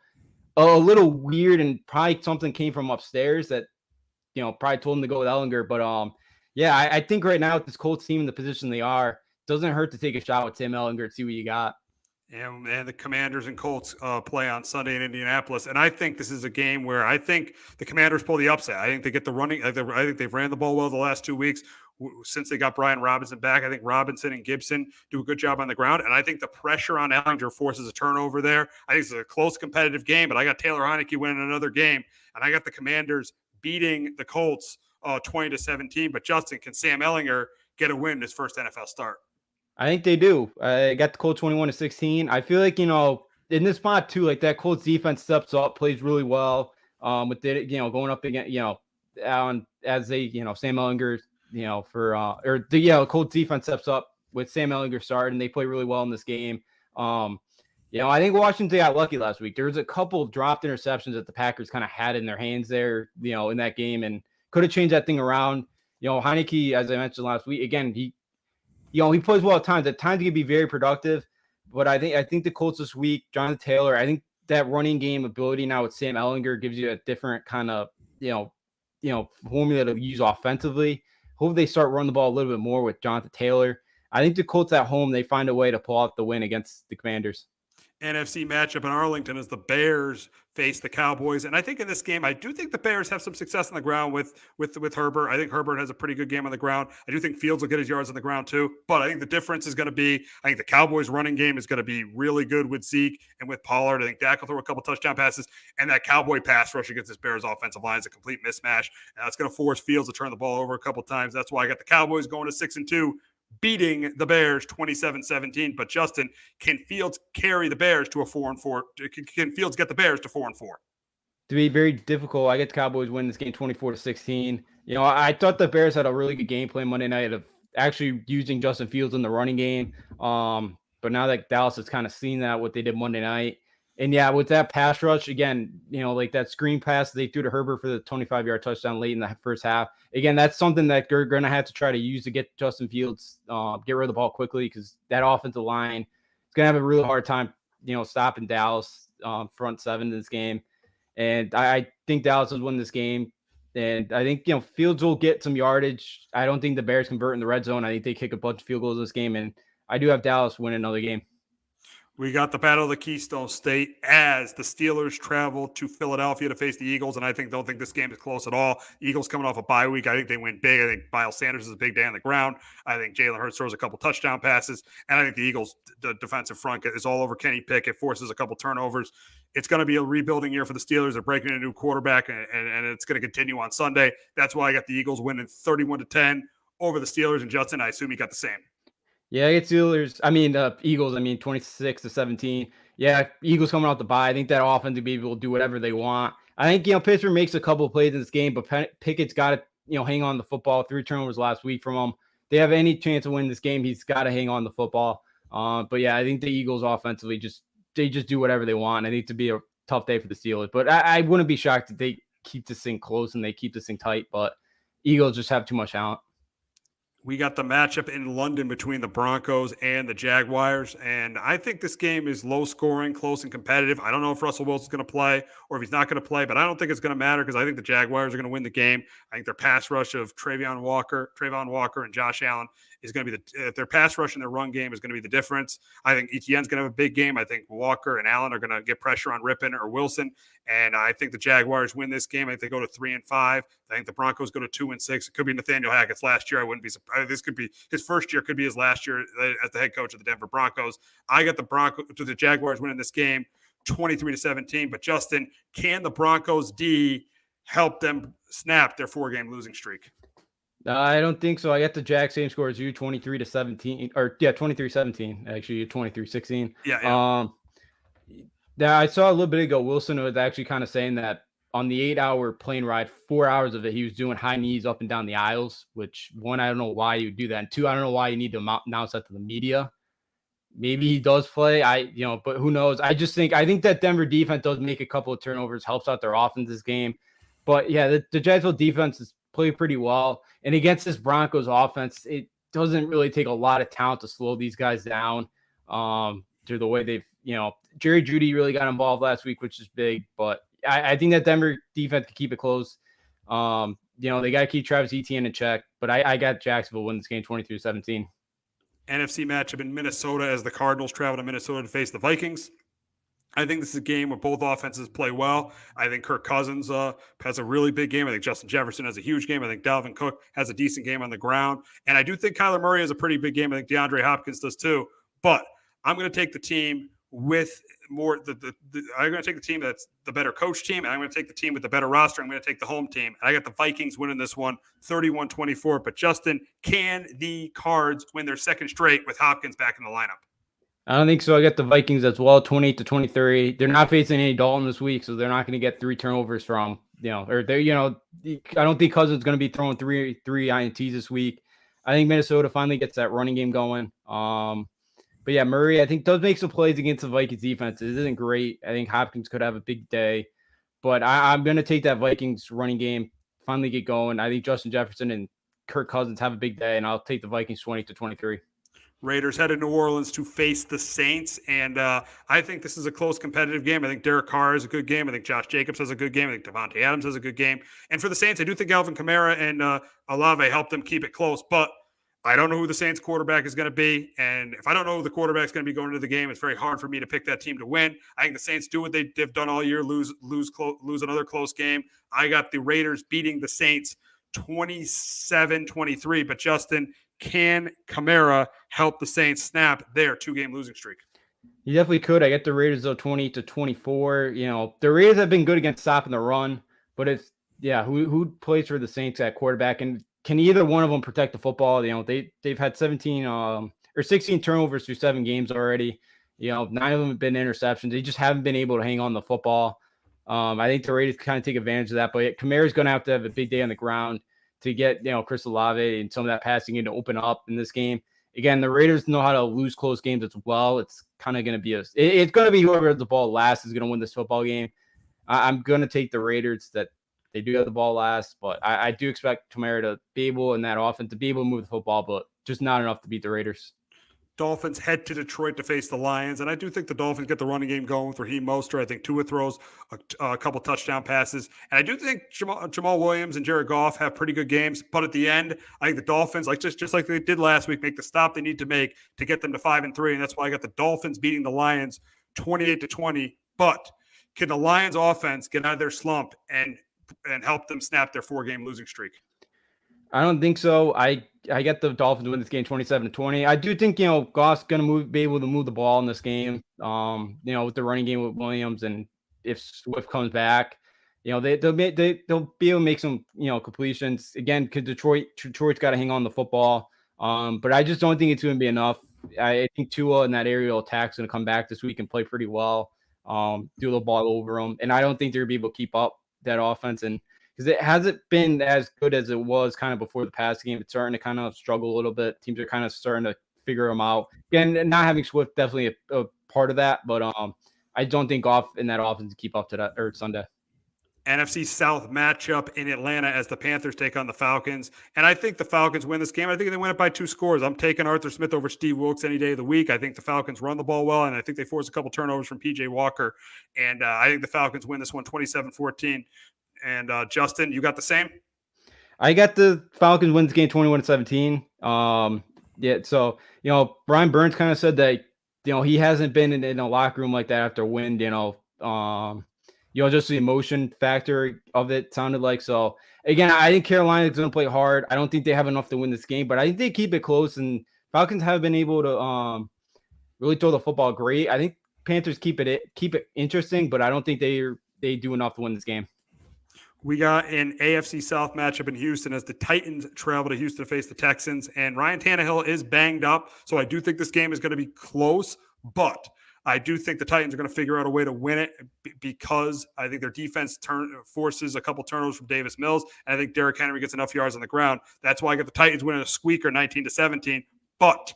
a little weird, and probably something came from upstairs that probably told him to go with Ehlinger. But yeah, I think right now with this Colts team in the position they are, doesn't hurt to take a shot with Sam Ehlinger and see what you got. And the Commanders and Colts play on Sunday in Indianapolis. And I think this is a game where I think the Commanders pull the upset. I think they get the running. I think they've ran the ball well the last 2 weeks since they got Brian Robinson back. I think Robinson and Gibson do a good job on the ground. And I think the pressure on Ehlinger forces a turnover there. I think it's a close competitive game, but I got Taylor Heineke winning another game. And I got the Commanders beating the Colts 20-17. But Justin, can Sam Ehlinger get a win in his first NFL start? I think they do. I got the Colts 21-16. I feel like, in this spot too, like that Colts defense steps up, plays really well. With it, going up again, as they, Sam Ehlinger, Colts defense steps up with Sam Ehlinger starting, and they play really well in this game. I think Washington got lucky last week. There was a couple of dropped interceptions that the Packers kind of had in their hands there, in that game, and could have changed that thing around. Heineke, as I mentioned last week, again, he plays well at times. At times he can be very productive, but I think the Colts this week, Jonathan Taylor, I think that running game ability now with Sam Ehlinger gives you a different kind of, formula to use offensively. Hope they start running the ball a little bit more with Jonathan Taylor. I think the Colts at home, they find a way to pull out the win against the Commanders. NFC matchup in Arlington as the Bears face the Cowboys. And I think in this game, I do think the Bears have some success on the ground with Herbert. I think Herbert has a pretty good game on the ground. I do think Fields will get his yards on the ground too. But I think the difference is going to be, I think the Cowboys running game is going to be really good with Zeke and with Pollard. I think Dak will throw a couple touchdown passes. And that Cowboy pass rush against this Bears offensive line is a complete mismatch. And that's going to force Fields to turn the ball over a couple times. That's why I got the Cowboys going to 6-2. Beating the Bears 27-17. But Justin, can Fields carry the Bears to a 4-4? Can Fields get the Bears to 4-4? To be very difficult. I get the Cowboys win this game 24-16. I thought the Bears had a really good game plan Monday night of actually using Justin Fields in the running game. But now that Dallas has kind of seen that, what they did Monday night. And yeah, with that pass rush, again, like that screen pass they threw to Herbert for the 25-yard touchdown late in the first half. Again, that's something that they're going to have to try to use to get Justin Fields, get rid of the ball quickly, because that offensive line is going to have a really hard time, stopping Dallas front seven in this game. And I think Dallas will win this game. And I think, Fields will get some yardage. I don't think the Bears convert in the red zone. I think they kick a bunch of field goals this game. And I do have Dallas win another game. We got the Battle of the Keystone State as the Steelers travel to Philadelphia to face the Eagles, and I don't think this game is close at all. Eagles coming off a bye week. I think they win big. I think Miles Sanders is a big day on the ground. I think Jalen Hurts throws a couple touchdown passes, and I think the Eagles' defensive front is all over Kenny Pickett, forces a couple turnovers. It's going to be a rebuilding year for the Steelers. They're breaking in a new quarterback, and it's going to continue on Sunday. That's why I got the Eagles winning 31-10 over the Steelers. And Justin, I assume you got the same. Yeah, it's Eagles. 26-17. Yeah, Eagles coming out the bye. I think that offense will be able to do whatever they want. I think, Pittsburgh makes a couple of plays in this game, but Pickett's got to, hang on the football. 3 turnovers last week from him. They have any chance to win this game, he's got to hang on the football. But yeah, I think the Eagles offensively they just do whatever they want. I think it'd be a tough day for the Steelers, but I wouldn't be shocked if they keep this thing close and they keep this thing tight. But Eagles just have too much talent. We got the matchup in London between the Broncos and the Jaguars, and I think this game is low scoring, close and competitive. I don't know if Russell Wilson's going to play or if he's not going to play, but I don't think it's going to matter because I think the Jaguars are going to win the game. I think their pass rush of Trayvon Walker and Josh Allen is going to be their pass rush and their run game is going to be the difference. I think Etienne's going to have a big game. I think Walker and Allen are going to get pressure on Rippon or Wilson, and I think the Jaguars win this game. I think they go to 3-5. I think the Broncos go to 2-6. It could be Nathaniel Hackett's last year. I wouldn't be surprised. This could be his first year, could be his last year as the head coach of the Denver Broncos. I got the Jaguars winning this game 23-17. But Justin, can the Broncos D help them snap their 4-game losing streak? I don't think so. I got the Jags same score as you, 23-17, or 23-17, actually 23-16. Yeah. I saw a little bit ago, Wilson was actually kind of saying that on the 8-hour plane ride, 4 hours of it, he was doing high knees up and down the aisles, which, one, I don't know why you would do that. And 2, I don't know why you need to announce that to the media. maybe he does play. But who knows? I think that Denver defense does make a couple of turnovers, helps out their offense this game. But yeah, the Jacksonville defense has played pretty well. And against this Broncos offense, it doesn't really take a lot of talent to slow these guys down. Through the way they've, Jerry Jeudy really got involved last week, which is big. But I think that Denver defense can keep it close. They got to keep Travis Etienne in check. But I got Jacksonville win this game 23-17. NFC matchup in Minnesota as the Cardinals travel to Minnesota to face the Vikings. I think this is a game where both offenses play well. I think Kirk Cousins has a really big game. I think Justin Jefferson has a huge game. I think Dalvin Cook has a decent game on the ground. And I do think Kyler Murray has a pretty big game. I think DeAndre Hopkins does too. But I'm going to take the team with more I'm going to take the team that's the better coach team, and I'm going to take the team with the better roster. I'm going to take the home team. And I got the Vikings winning this one 31-24. But Justin, can the Cards win their second straight with Hopkins back in the lineup? I don't think so. I got the Vikings as well, 28-23. They're not facing any Dalton this week, so they're not going to get 3 turnovers from, I don't think Cousins is going to be throwing three INTs this week. I think Minnesota finally gets that running game going. But yeah, Murray, I think, does make some plays against the Vikings defense. It isn't great. I think Hopkins could have a big day, but I'm going to take that Vikings running game, finally get going. I think Justin Jefferson and Kirk Cousins have a big day, and I'll take the Vikings 20-23. Raiders head to New Orleans to face the Saints, and I think this is a close competitive game. I think Derek Carr has a good game. I think Josh Jacobs has a good game. I think Devontae Adams has a good game. And for the Saints, I do think Alvin Kamara and Olave helped them keep it close, but I don't know who the Saints quarterback is going to be. And if I don't know who the quarterback is going to be going into the game, it's very hard for me to pick that team to win. I think the Saints do what they've done all year, lose another close game. I got the Raiders beating the Saints 27-23. But Justin, can Kamara help the Saints snap their 2-game losing streak? You definitely could. I get the Raiders though 20-24. The Raiders have been good against stopping the run, but it's who plays for the Saints at quarterback, and can either one of them protect the football? They've had 16 turnovers through 7 games already. 9 of them have been interceptions. They just haven't been able to hang on the football. I think the Raiders kind of take advantage of that, but Kamara's going to have a big day on the ground to get Chris Olave and some of that passing in to open up in this game. Again, the Raiders know how to lose close games as well. It's kind of going to be it's going to be whoever has the ball last is going to win this football game. I'm going to take the Raiders that they do have the ball last, but I do expect Kamara to be able in that offense to be able to move the football, but just not enough to beat the Raiders. Dolphins head to Detroit to face the Lions, and I do think the Dolphins get the running game going with Raheem Mostert. I think Tua throws a couple touchdown passes, and I do think Jamal Williams and Jared Goff have pretty good games. But at the end, I think the Dolphins, just like they did last week, make the stop they need to make to get them to 5-3, and that's why I got the Dolphins beating the Lions 28-20. But can the Lions offense get out of their slump and help them snap their 4-game losing streak? I don't think so. I get the Dolphins win this game 27-20. I do think, Goff's going to be able to move the ball in this game, with the running game with Williams. And if Swift comes back, they'll be able to make some, completions. Again, because Detroit's got to hang on the football. But I just don't think it's going to be enough. I think Tua in that aerial attack's going to come back this week and play pretty well, do the ball over them. And I don't think they're going to be able to keep up that offense. And because it hasn't been as good as it was kind of before the past game. It's starting to kind of struggle a little bit. Teams are kind of starting to figure them out. Again, not having Swift definitely a part of that, but I don't think Goff in that offense to keep up to that or Sunday. NFC South matchup in Atlanta as the Panthers take on the Falcons. And I think the Falcons win this game. I think they win it by 2 scores. I'm taking Arthur Smith over Steve Wilkes any day of the week. I think the Falcons run the ball well, and I think they force a couple turnovers from P.J. Walker. And I think the Falcons win this one 27-14. And Justin, you got the same? I got the Falcons win this game 21-17. So, Brian Burns kind of said that, he hasn't been in a locker room like that after a win, just the emotion factor of it sounded like. So, again, I think Carolina's going to play hard. I don't think they have enough to win this game, but I think they keep it close, and Falcons have been able to really throw the football great. I think Panthers keep it interesting, but I don't think they do enough to win this game. We got an AFC South matchup in Houston as the Titans travel to Houston to face the Texans. And Ryan Tannehill is banged up, so I do think this game is going to be close. But I do think the Titans are going to figure out a way to win it because I think their defense forces a couple turnovers from Davis Mills. And I think Derrick Henry gets enough yards on the ground. That's why I got the Titans winning a squeaker 19-17. But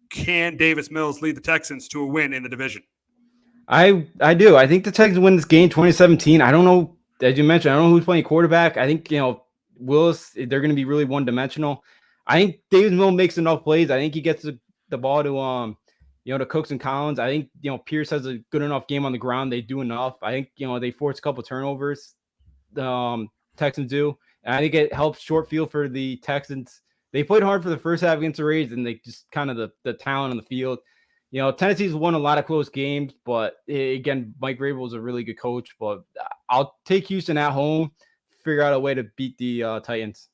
can Davis Mills lead the Texans to a win in the division? I do. I think the Texans win this game 2017. I don't know, as you mentioned, I don't know who's playing quarterback. I think, Willis, they're going to be really one-dimensional. I think Davis Mills makes enough plays. I think he gets the ball to to Cooks and Collins. I think, Pierce has a good enough game on the ground. They do enough. I think, they force a couple turnovers. Texans do. And I think it helps short field for the Texans. They played hard for the first half against the Rays, and they just kind of the talent on the field. Tennessee's won a lot of close games, but again, Mike Vrabel is a really good coach. But I'll take Houston at home, figure out a way to beat the Titans.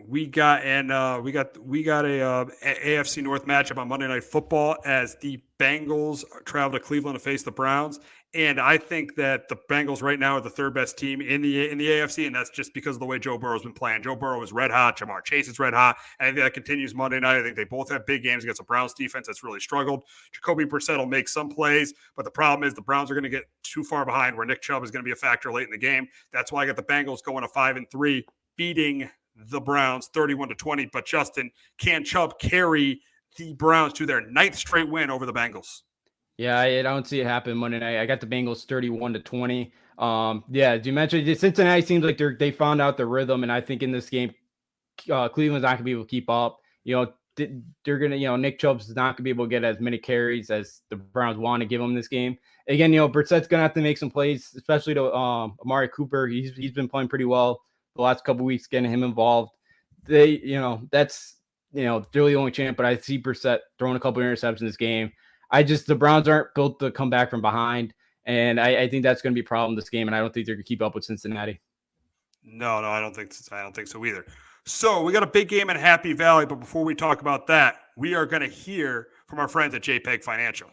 We got a AFC North matchup on Monday Night Football as the Bengals travel to Cleveland to face the Browns. And I think that the Bengals right now are the third best team in the AFC, and that's just because of the way Joe Burrow's been playing. Joe Burrow is red hot. Jamar Chase is red hot. And I think that continues Monday night. I think they both have big games against the Browns defense that's really struggled. Jacoby Brissett will make some plays, but the problem is the Browns are going to get too far behind where Nick Chubb is going to be a factor late in the game. That's why I got the Bengals going to 5-3, beating the Browns 31-20. But Justin, can Chubb carry the Browns to their 9th straight win over the Bengals? Yeah, I don't see it happen Monday night. I got the Bengals 31-20. As you mentioned, Cincinnati seems like they found out their rhythm, and I think in this game, Cleveland's not gonna be able to keep up. They're gonna, Nick Chubb's not gonna be able to get as many carries as the Browns want to give him this game. Again, Brissett's gonna have to make some plays, especially to Amari Cooper. He's been playing pretty well the last couple of weeks, getting him involved. That's they're the only champ, but I see Brissett throwing a couple of interceptions in this game. The Browns aren't built to come back from behind, and I think that's going to be a problem this game, and I don't think they're going to keep up with Cincinnati. No, I don't think so either. So we got a big game in Happy Valley, but before we talk about that, we are going to hear from our friends at JPEG Financial.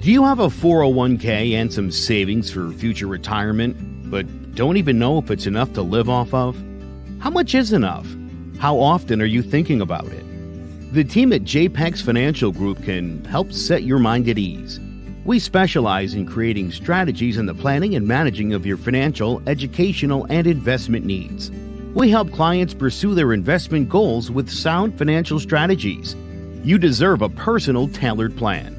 Do you have a 401k and some savings for future retirement, but don't even know if it's enough to live off of? How much is enough? How often are you thinking about it? The team at JPEX Financial Group can help set your mind at ease. We specialize in creating strategies in the planning and managing of your financial, educational, and investment needs. We help clients pursue their investment goals with sound financial strategies. You deserve a personal, tailored plan.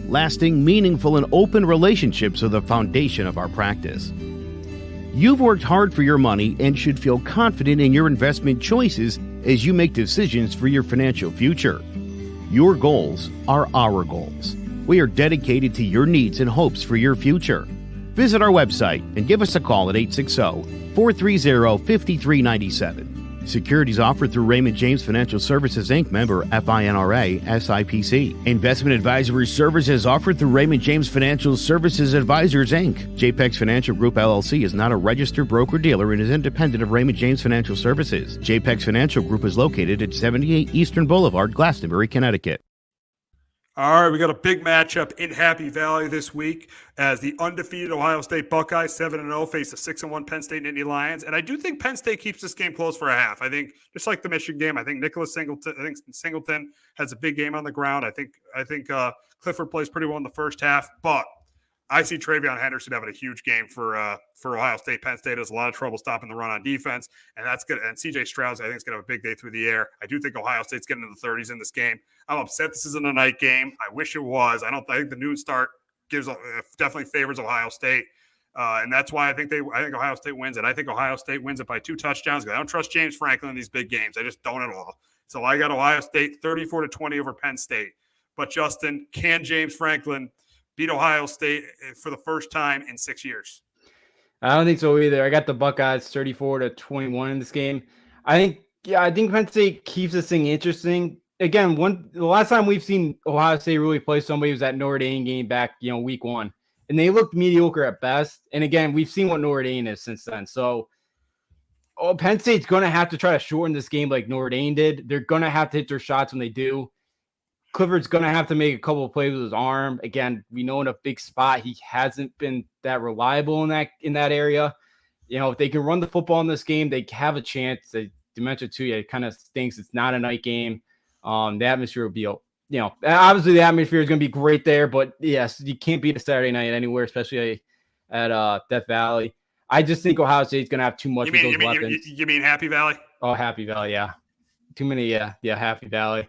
Lasting, meaningful, and open relationships are the foundation of our practice. You've worked hard for your money and should feel confident in your investment choices as you make decisions for your financial future. Your goals are our goals. We are dedicated to your needs and hopes for your future. Visit our website and give us a call at 860-430-5397. Securities offered through Raymond James Financial Services, Inc., member FINRA, SIPC. Investment advisory services offered through Raymond James Financial Services Advisors, Inc. JPEX Financial Group, LLC is not a registered broker-dealer and is independent of Raymond James Financial Services. JPEX Financial Group is located at 78 Eastern Boulevard, Glastonbury, Connecticut. All right, we got a big matchup in Happy Valley this week as the undefeated Ohio State Buckeyes, 7-0, face the 6-1 Penn State Nittany Lions. And I do think Penn State keeps this game close for a half. I think, just like the Michigan game, I think Singleton has a big game on the ground. I think Clifford plays pretty well in the first half, but I see Travion Henderson having a huge game for Ohio State. Penn State has a lot of trouble stopping the run on defense, and that's good. And C.J. Stroud, I think, is going to have a big day through the air. I do think Ohio State's getting into the 30s in this game. I'm upset this isn't a night game. I wish it was. I think the noon start definitely favors Ohio State, and that's why I think Ohio State wins it. I think Ohio State wins it by 2 touchdowns because I don't trust James Franklin in these big games. I just don't at all. So I got Ohio State 34-20 over Penn State. But Justin, can James Franklin beat Ohio State for the first time in 6 years? I don't think so either. I got the Buckeyes 34-21 in this game. I think Penn State keeps this thing interesting. Again, the last time we've seen Ohio State really play somebody was that Notre Dame game back, week 1, and they looked mediocre at best. And again, we've seen what Notre Dame is since then. So, Penn State's going to have to try to shorten this game like Notre Dame did. They're going to have to hit their shots when they do. Clifford's going to have to make a couple of plays with his arm. Again, we know in a big spot, he hasn't been that reliable in that area. If they can run the football in this game, they have a chance. To mention too, it kind of stinks. It's not a night game. The atmosphere will be, obviously the atmosphere is going to be great there, but yes, you can't beat a Saturday night anywhere, especially at Death Valley. I just think Ohio State's going to have too much of those weapons. You mean Happy Valley? Oh, Happy Valley, yeah. Too many, yeah, Happy Valley.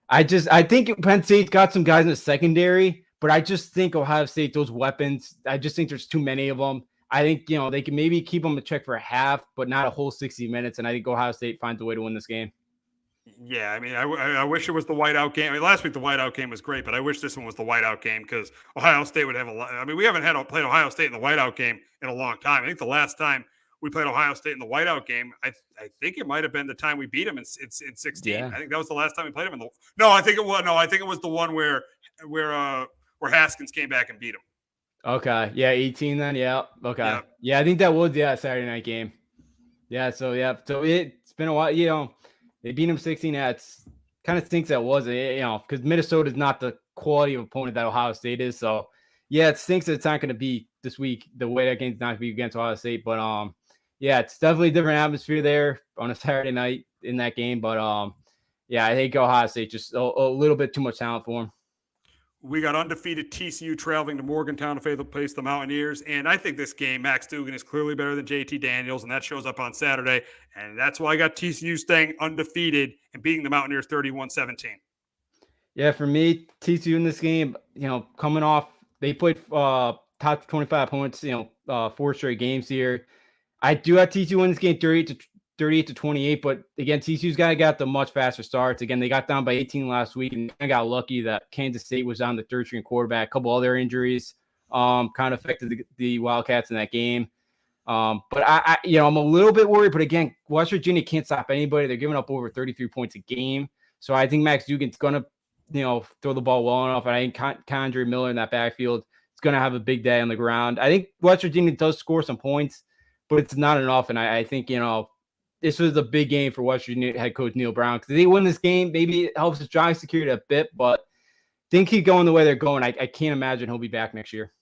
I think Penn State's got some guys in the secondary, but I just think Ohio State, those weapons, I just think there's too many of them. I think, they can maybe keep them in check for a half, but not a whole 60 minutes. And I think Ohio State finds a way to win this game. Yeah, I mean, I wish it was the whiteout game. I mean, last week the whiteout game was great, but I wish this one was the whiteout game because Ohio State would have a lot. I mean, we haven't played Ohio State in the whiteout game in a long time. I think the last time we played Ohio State in the whiteout game, I think it might have been the time we beat them in 16. Yeah. I think that was the last time we played them in the. No, I think it was. No, I think it was the one where Haskins came back and beat them. Okay. Yeah. 18 then. Yeah. Okay. Yeah. Yeah. I think that was, Saturday night game. Yeah. So, So it's been a while, they beat them 16. It's kind of stinks that was, because Minnesota is not the quality of opponent that Ohio State is. So, yeah, it stinks that it's not going to be this week the way that game's not going to be against Ohio State. But, it's definitely a different atmosphere there on a Saturday night in that game. But, I think Ohio State just a little bit too much talent for them. We got undefeated TCU traveling to Morgantown to face the Mountaineers. And I think this game, Max Duggan is clearly better than JT Daniels, and that shows up on Saturday. And that's why I got TCU staying undefeated and beating the Mountaineers 31-17. Yeah, for me, TCU in this game, coming off, they played top 25 points, 4 straight games here. I do have TCU in this game 38-28, but again, TCU's got the much faster starts. Again, they got down by 18 last week, and I got lucky that Kansas State was on the third string quarterback. A couple other injuries kind of affected the Wildcats in that game. But I'm a little bit worried. But again, West Virginia can't stop anybody. They're giving up over 33 points a game. So I think Max Duggan's gonna, throw the ball well enough. And I think Condre Miller in that backfield is gonna have a big day on the ground. I think West Virginia does score some points, but it's not enough. And I think this was a big game for West Virginia head coach Neil Brown. Because if they win this game, maybe it helps his job security a bit, but didn't keep going the way they're going. I can't imagine he'll be back next year.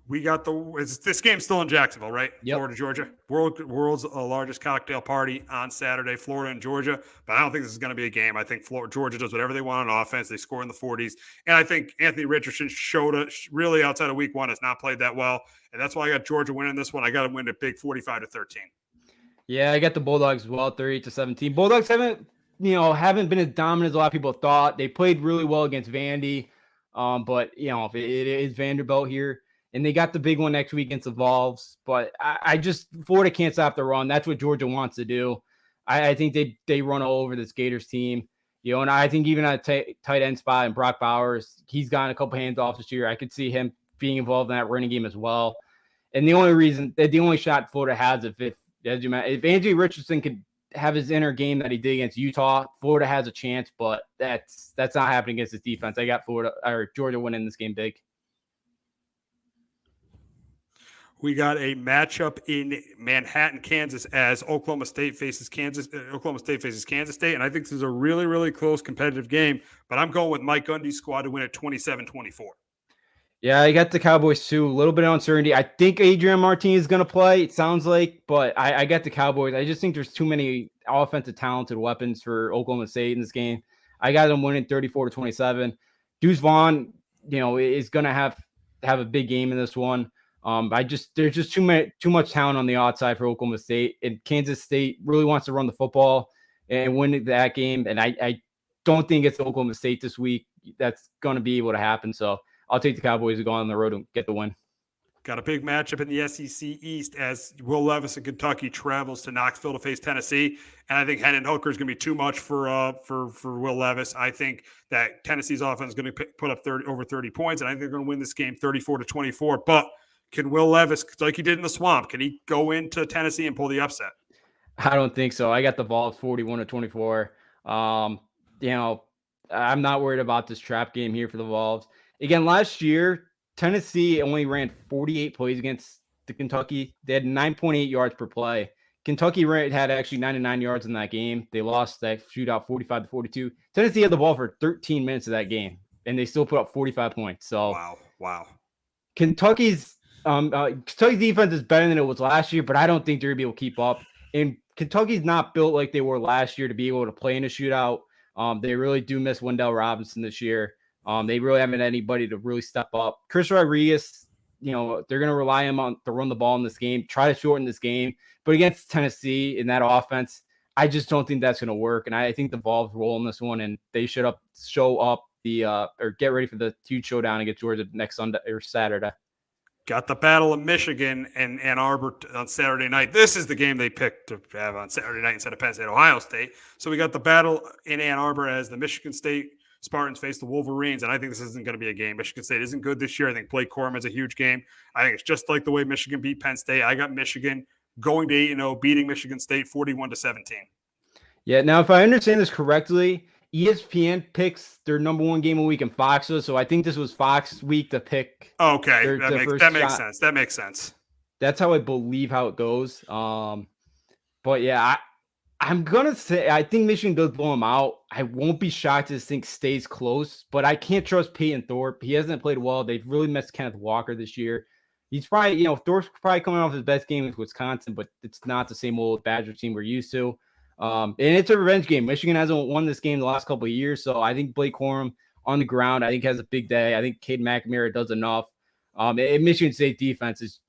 We got this game's still in Jacksonville, right? Yep. Florida, Georgia. World's largest cocktail party on Saturday, Florida and Georgia. But I don't think this is going to be a game. I think Georgia does whatever they want on offense. They score in the 40s. And I think Anthony Richardson really outside of week 1 has not played that well. And that's why I got Georgia winning this one. I got them win a big 45-13. Yeah, I got the Bulldogs as well, 38-17. Bulldogs haven't been as dominant as a lot of people thought. They played really well against Vandy, but it is Vanderbilt here, and they got the big one next week against the Vols. But I just Florida can't stop the run. That's what Georgia wants to do. I think they run all over this Gators team, and I think even at tight end spot and Brock Bowers, he's gotten a couple handoffs this year. I could see him being involved in that running game as well. And the only shot Florida has if Anthony Richardson could have his inner game that he did against Utah, Florida has a chance, but that's not happening against his defense. I got Georgia winning this game big. We got a matchup in Manhattan, Kansas, as Oklahoma State faces Kansas State, and I think this is a really, really close competitive game. But I'm going with Mike Gundy's squad to win at 27-24. Yeah, I got the Cowboys too. A little bit of uncertainty. I think Adrian Martinez is going to play, it sounds like, but I got the Cowboys. I just think there's too many offensive talented weapons for Oklahoma State in this game. I got them winning 34-27. Deuce Vaughn, is going to have a big game in this one. There's just too much talent on the outside for Oklahoma State, and Kansas State really wants to run the football and win that game. And I don't think it's Oklahoma State this week that's going to be able to happen. So I'll take the Cowboys to go on the road and get the win. Got a big matchup in the SEC East as Will Levis in Kentucky travels to Knoxville to face Tennessee. And I think Hendon Hooker is going to be too much for Will Levis. I think that Tennessee's offense is going to put up over 30 points, and I think they're going to win this game 34-24. But can Will Levis, like he did in the Swamp, can he go into Tennessee and pull the upset? I don't think so. I got the Vols 41-24. I'm not worried about this trap game here for the Vols. Again, last year, Tennessee only ran 48 plays against the Kentucky. They had 9.8 yards per play. Kentucky had actually 99 yards in that game. They lost that shootout 45-42. Tennessee had the ball for 13 minutes of that game, and they still put up 45 points. So wow. Kentucky's defense is better than it was last year, but I don't think they're going to be able to keep up. And Kentucky's not built like they were last year to be able to play in a shootout. They really do miss Wendell Robinson this year. They really haven't had anybody to really step up. Chris Rodriguez, they're going to rely on him to run the ball in this game, try to shorten this game. But against Tennessee in that offense, I just don't think that's going to work. And I think the Vols roll in this one, and they should show up or get ready for the huge showdown against Georgia next Sunday or Saturday. Got the Battle of Michigan and Ann Arbor on Saturday night. This is the game they picked to have on Saturday night instead of Penn State, Ohio State. So we got the battle in Ann Arbor as the Michigan State Spartans face the Wolverines, and I think this isn't going to be a game. Michigan State isn't good this year. I think Blake Corum is a huge game. I think it's just like the way Michigan beat Penn State. I got Michigan going to 8-0, beating Michigan State 41-17. Yeah, now if I understand this correctly, ESPN picks their number one game of the week in Fox, so I think this was Fox week to pick. Okay, that makes sense. That makes sense. That's how I believe how it goes. But yeah, I'm gonna say I think Michigan does blow them out. I won't be shocked if this thing stays close, but I can't trust Peyton Thorpe. He hasn't played well. They've really missed Kenneth Walker this year. He's probably, Thorpe's probably coming off his best game with Wisconsin, but it's not the same old Badger team we're used to. And it's a revenge game. Michigan hasn't won this game the last couple of years, so I think Blake Corum on the ground, I think, has a big day. I think Cade McNamara does enough. Michigan State defense it's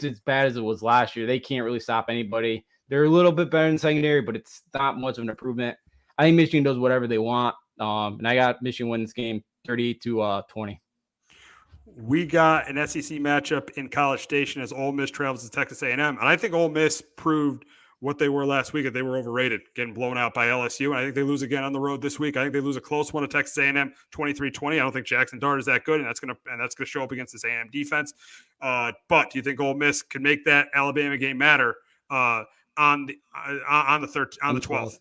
as bad as it was last year. They can't really stop anybody. They're a little bit better in the secondary, but it's not much of an improvement. I think Michigan does whatever they want, and I got Michigan win this game 38-20. We got an SEC matchup in College Station as Ole Miss travels to Texas A&M, and I think Ole Miss proved what they were last week, that they were overrated, getting blown out by LSU. And I think they lose again on the road this week. I think they lose a close one to Texas A&M, 23-20. I don't think Jackson Dart is that good, and that's gonna show up against this A&M defense. But do you think Ole Miss can make that Alabama game matter on the 12th?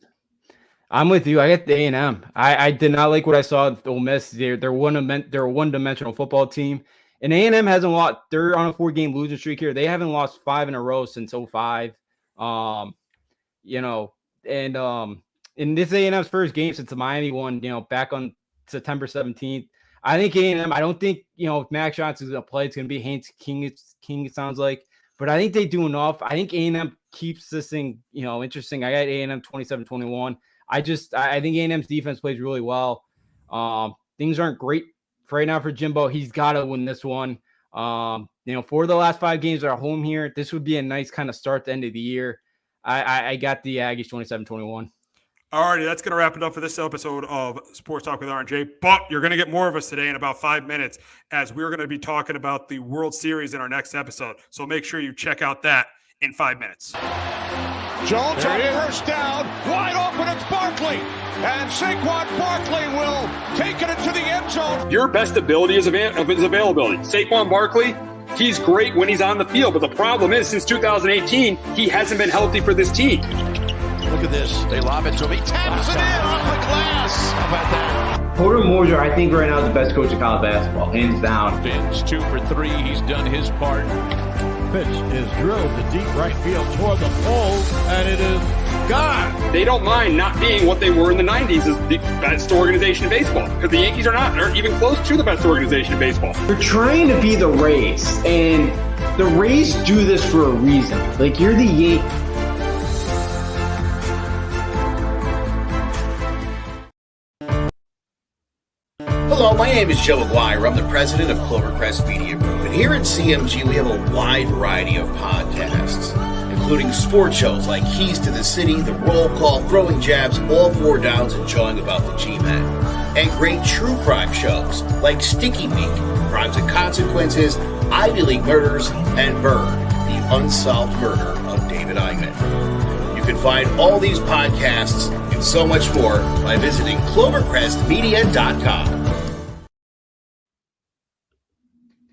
I'm with you. I get the A&M. I did not like what I saw at Ole Miss. They're a one-dimensional football team. And A&M hasn't lost. They're on a 4-game losing streak here. They haven't lost 5 in a row since 2005. In this A&M's first game since the Miami one, back on September 17th, I think A&M, I don't think, Max Johnson's going to play. It's going to be Haynes King, it sounds like, but I think they do enough. I think A&M keeps this thing, interesting. I got A&M 27-21. I think A&M's defense plays really well. Things aren't great right now for Jimbo. He's got to win this one. For the last 5 games that are home here, this would be a nice kind of start to end of the year. I got the Aggies 27-21. All righty, that's going to wrap it up for this episode of Sports Talk with R&J. But you're going to get more of us today in about 5 minutes, as we're going to be talking about the World Series in our next episode. So make sure you check out that in 5 minutes. Jones on first down, wide open, it's Barkley. And Saquon Barkley will take it into the end zone. Your best ability is his availability. Saquon Barkley, he's great when he's on the field, but the problem is since 2018, he hasn't been healthy for this team. Look at this. They lob it to him. He taps it in off the glass. How about that? Porter Moser, I think right now is the best coach of college basketball, hands down. Fins 2 for 3. He's done his part. Pitch is drilled to deep right field toward the pole, and it is gone. They don't mind not being what they were in the 90s as the best organization in baseball, because the Yankees aren't even close to the best organization in baseball. You're trying to be the Rays, and the Rays do this for a reason. Like, you're the Yankees. Hello, my name is Joe Aguirre. I'm the president of Clovercrest Media Group. And here at CMG, we have a wide variety of podcasts, including sports shows like Keys to the City, The Roll Call, Throwing Jabs, All 4 Downs, and Jawing About the G-Men. And great true crime shows like Sticky Week, Crimes and Consequences, Ivy League Murders, and Bird, the unsolved murder of David Eichmann. You can find all these podcasts and so much more by visiting clovercrestmedia.com.